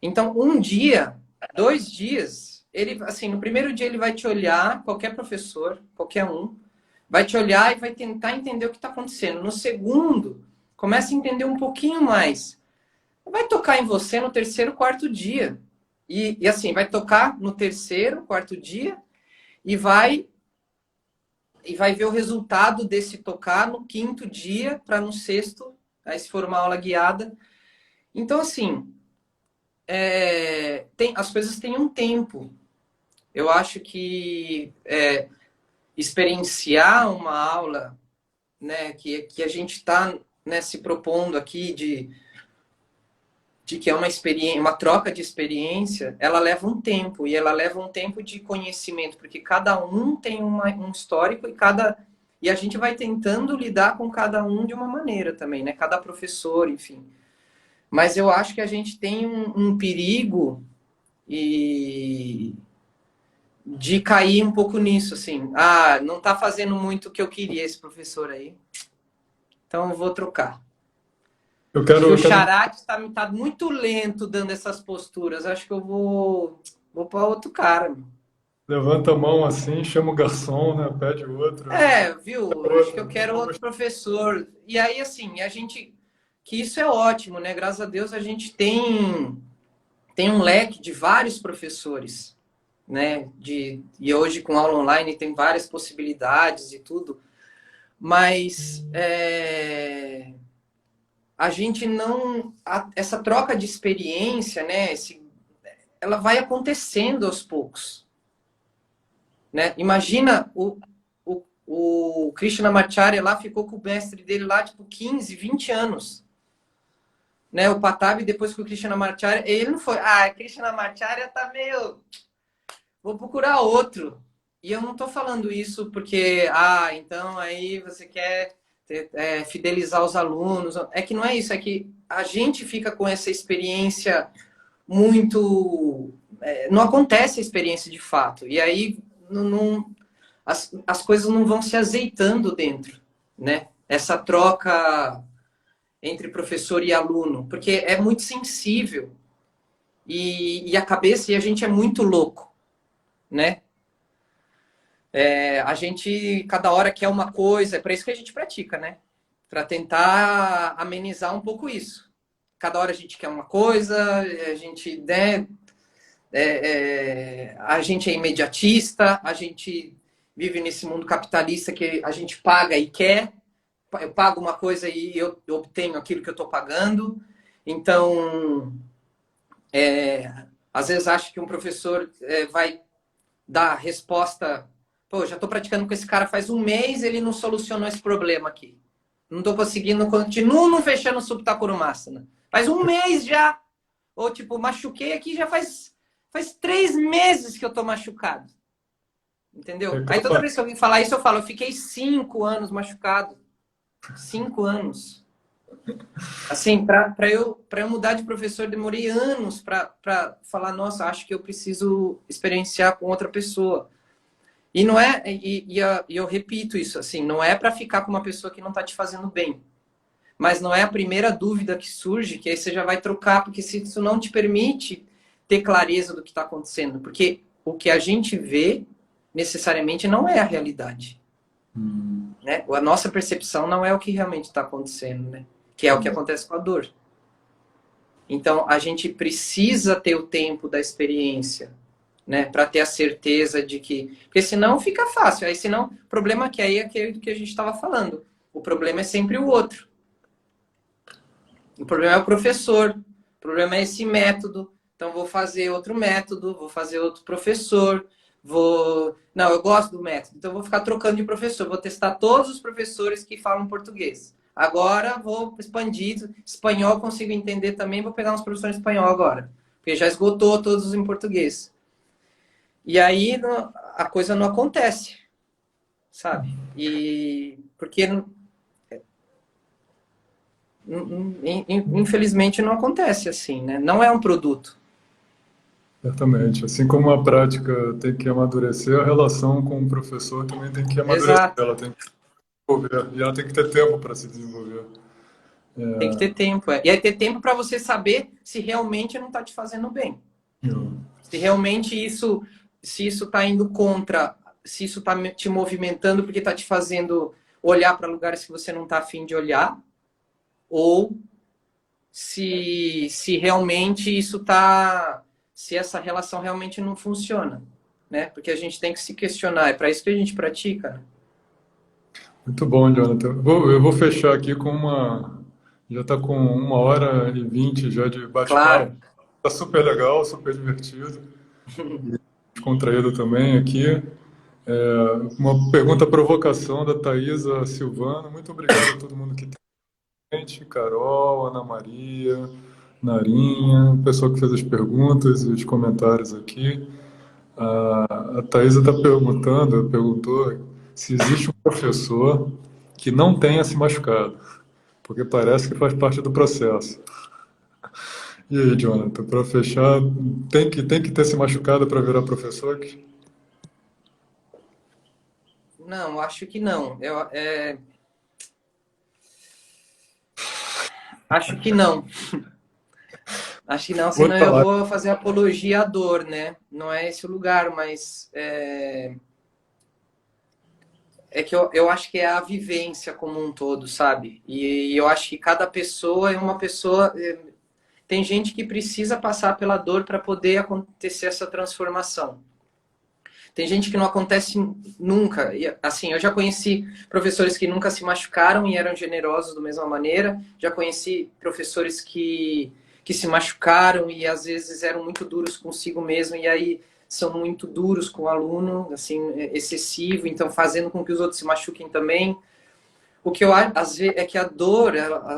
Então, um dia, 2 dias, ele, assim, no primeiro dia ele vai te olhar, qualquer professor, qualquer um, vai te olhar e vai tentar entender o que está acontecendo. No segundo, começa a entender um pouquinho mais. Vai tocar em você no terceiro, quarto dia. E assim, vai tocar no terceiro, quarto dia e vai ver o resultado desse tocar no quinto dia para no sexto, aí se for uma aula guiada. Então, assim, as coisas têm um tempo. Eu acho que experienciar uma aula, né, que a gente está, né, se propondo aqui de que é uma experiência, uma troca de experiência, ela leva um tempo, e ela leva um tempo de conhecimento, porque cada um tem um histórico e a gente vai tentando lidar com cada um de uma maneira também, né? Cada professor, enfim. Mas eu acho que a gente tem um perigo de cair um pouco nisso, assim. Ah, não está fazendo muito o que eu queria esse professor aí, então eu vou trocar. Eu Acho que o quero... Charate tá muito lento dando essas posturas. Acho que eu vou para outro cara. Levanta a mão assim, chama o garçom, né? Pede outro. É, viu? Acho que eu Outro. quero outro professor. E aí, assim, a gente... Que isso é ótimo, né? Graças a Deus a gente tem um leque de vários professores, né? E hoje com aula online tem várias possibilidades e tudo. Mas a gente não... essa troca de experiência, né? Ela vai acontecendo aos poucos. Né? Imagina o Krishnamacharya lá ficou com o mestre dele lá tipo 15, 20 anos. Né? O Patabi, depois que o Krishnamacharya, ele não foi, Krishnamacharya tá meio, vou procurar outro. E eu não tô falando isso porque, então aí você quer fidelizar os alunos. É que não é isso, é que a gente fica com essa experiência muito... não acontece a experiência de fato. E aí as coisas não vão se azeitando dentro, né? Essa troca entre professor e aluno, porque é muito sensível e a cabeça, e a gente é muito louco, né? A gente, cada hora quer uma coisa, é para isso que a gente pratica, né? Para tentar amenizar um pouco isso. Cada hora a gente quer uma coisa, a gente, né? A gente é imediatista, a gente vive nesse mundo capitalista que a gente paga e quer. Eu pago uma coisa e eu obtenho aquilo que eu estou pagando. Então, às vezes acho que um professor vai dar resposta. Pô, já estou praticando com esse cara faz um mês, ele não solucionou esse problema aqui. Não estou conseguindo, continuo não fechando o Subtakurumasana. Faz um mês já. Ou tipo, machuquei aqui já faz 3 meses que eu tô machucado. Entendeu? Aí toda vez que alguém falar isso, eu falo, eu fiquei 5 anos machucado. 5 anos. Assim, para eu mudar de professor, demorei anos para falar, nossa, acho que eu preciso experienciar com outra pessoa. E não é, eu repito isso, assim, não é para ficar com uma pessoa que não tá te fazendo bem. Mas não é a primeira dúvida que surge, que aí você já vai trocar, porque se isso não te permite ter clareza do que está acontecendo. Porque o que a gente vê, necessariamente, não é a realidade. Né? A nossa percepção não é o que realmente está acontecendo, né? Que é o que acontece com a dor. Então, a gente precisa ter o tempo da experiência, né? Para ter a certeza de que... Porque senão fica fácil. Aí, senão, o problema que aí é aquele do que a gente estava falando. O problema é sempre o outro. O problema é o professor. O problema é esse método. Então, vou fazer outro método, vou fazer outro professor, Não, eu gosto do método, então vou ficar trocando de professor. Vou testar todos os professores que falam português. Agora vou expandir. Espanhol consigo entender também, vou pegar uns professores de espanhol agora. Porque já esgotou todos em português. E aí a coisa não acontece, sabe? Porque infelizmente não acontece assim, né? Não é um produto. Certamente. Assim como a prática tem que amadurecer, a relação com o professor também tem que amadurecer. Exato. Ela tem que se desenvolver. E ela tem que ter tempo para se desenvolver. Tem que ter tempo. E aí ter tempo para você saber se realmente não está te fazendo bem. Se realmente se isso está indo contra, se isso está te movimentando porque está te fazendo olhar para lugares que você não está afim de olhar, ou se realmente isso está... se essa relação realmente não funciona, né? Porque a gente tem que se questionar, é para isso que a gente pratica. Né? Muito bom, Jonathan. Eu vou fechar aqui com uma... Já está com 1h20 já de bate-papo. Claro. Está super legal, super divertido. Descontraído também aqui. Uma pergunta provocação da Thaisa Silvana. Muito obrigado a todo mundo que tem gente, Carol, Ana Maria, Narinha, o pessoal que fez as perguntas e os comentários aqui. A Thaisa perguntou se existe um professor que não tenha se machucado, porque parece que faz parte do processo. E aí, Jonathan, para fechar, tem que ter se machucado para virar professor? Não, acho que não. Acho que não. Acho que não, Vou senão eu falar. vou fazer apologia à dor, né? Não é esse o lugar, mas é que eu acho que é a vivência como um todo, sabe? E eu acho que cada pessoa é uma pessoa. Tem gente que precisa passar pela dor para poder acontecer essa transformação. Tem gente que não acontece nunca. E, assim, eu já conheci professores que nunca se machucaram e eram generosos da mesma maneira. Já conheci professores que se machucaram e às vezes eram muito duros consigo mesmo e aí são muito duros com o aluno, assim, excessivo, então fazendo com que os outros se machuquem também. O que eu acho às vezes, é que a dor,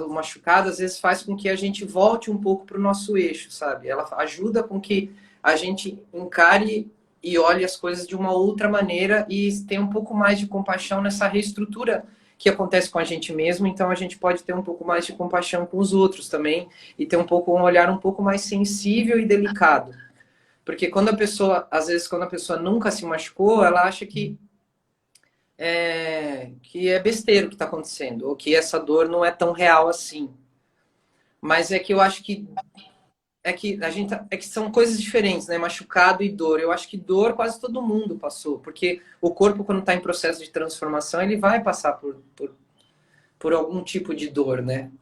o machucado, às vezes faz com que a gente volte um pouco para o nosso eixo, sabe? Ela ajuda com que a gente encare e olhe as coisas de uma outra maneira e tenha um pouco mais de compaixão nessa reestrutura que acontece com a gente mesmo. Então a gente pode ter um pouco mais de compaixão com os outros também e ter um olhar um pouco mais sensível e delicado. Porque quando a pessoa, às vezes, quando a pessoa nunca se machucou, ela acha que é besteira o que está acontecendo, ou que essa dor não é tão real assim. Mas é que eu acho que é que são coisas diferentes, né? Machucado e dor. Eu acho que dor quase todo mundo passou, porque o corpo quando está em processo de transformação ele vai passar por algum tipo de dor, né?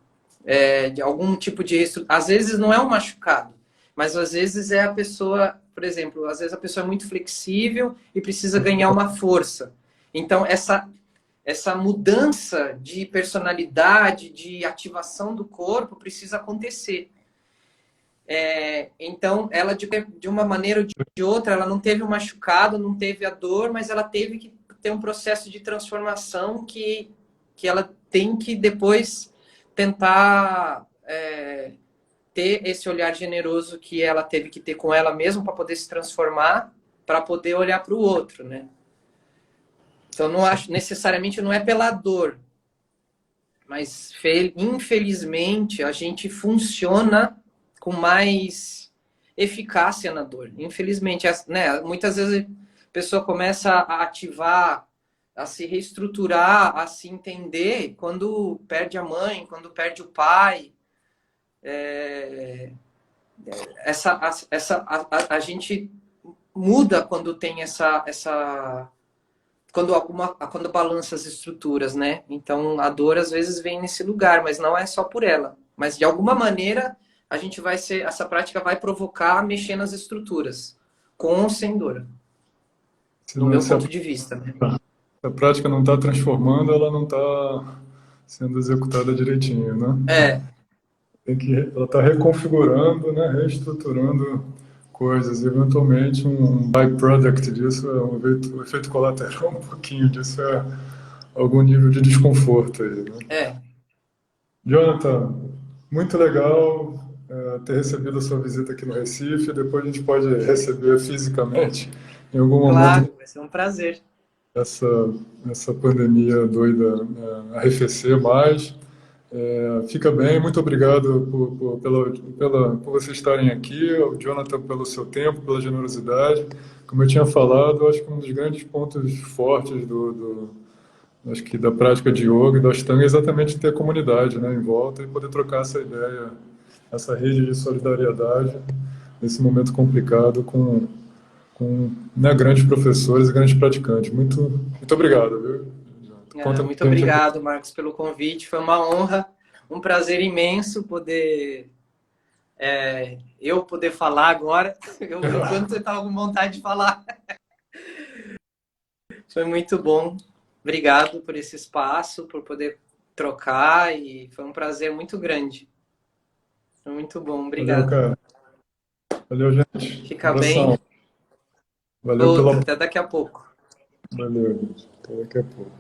De algum tipo de às vezes não é um machucado, mas às vezes é a pessoa, por exemplo, às vezes a pessoa é muito flexível e precisa ganhar uma força. Então essa mudança de personalidade, de ativação do corpo precisa acontecer. Então, ela de uma maneira ou de outra, ela não teve o machucado, não teve a dor, mas ela teve que ter um processo de transformação que ela tem que depois tentar ter esse olhar generoso que ela teve que ter com ela mesma para poder se transformar, para poder olhar para o outro, né? Então, não acho necessariamente não é pela dor, mas infelizmente a gente funciona com mais eficácia na dor. Infelizmente, né? Muitas vezes a pessoa começa a ativar, a se reestruturar, a se entender quando perde a mãe, quando perde o pai. A gente muda quando tem quando balança as estruturas, né? Então a dor às vezes vem nesse lugar, mas não é só por ela. Mas de alguma maneira a gente essa prática vai provocar mexer nas estruturas, com ou sem dor, no meu Se a, ponto de vista, né? se a prática não está transformando, ela não está sendo executada direitinho, né? É, Ela está reconfigurando, né? Reestruturando coisas. Eventualmente, um byproduct disso, um efeito colateral, um pouquinho disso é algum nível de desconforto aí, né? é, Jonathan, muito legal ter recebido a sua visita aqui no Recife. Depois a gente pode receber fisicamente em algum momento claro, vai ser um prazer. essa, essa pandemia doida arrefecer mais. Fica bem, muito obrigado por vocês estarem aqui, o Jonathan pelo seu tempo, pela generosidade. Como eu tinha falado, acho que um dos grandes pontos fortes acho que da prática de yoga e da Ashtanga é exatamente ter comunidade, né, em volta e poder trocar essa ideia, essa rede de solidariedade nesse momento complicado com né, grandes professores e grandes praticantes. Muito obrigado, viu? Conta com Muito a gente aqui. obrigado, Marcos, pelo convite. Foi uma honra, um prazer imenso poder eu poder falar agora. Eu vi quanto você estava com vontade de falar. Foi muito bom. Obrigado por esse espaço, por poder trocar e foi um prazer muito grande. Foi muito bom. Valeu, Obrigado. cara. Valeu, gente. Fica Abração. bem. Valeu Outro, pela. até daqui a pouco. Valeu, gente. Até daqui a pouco.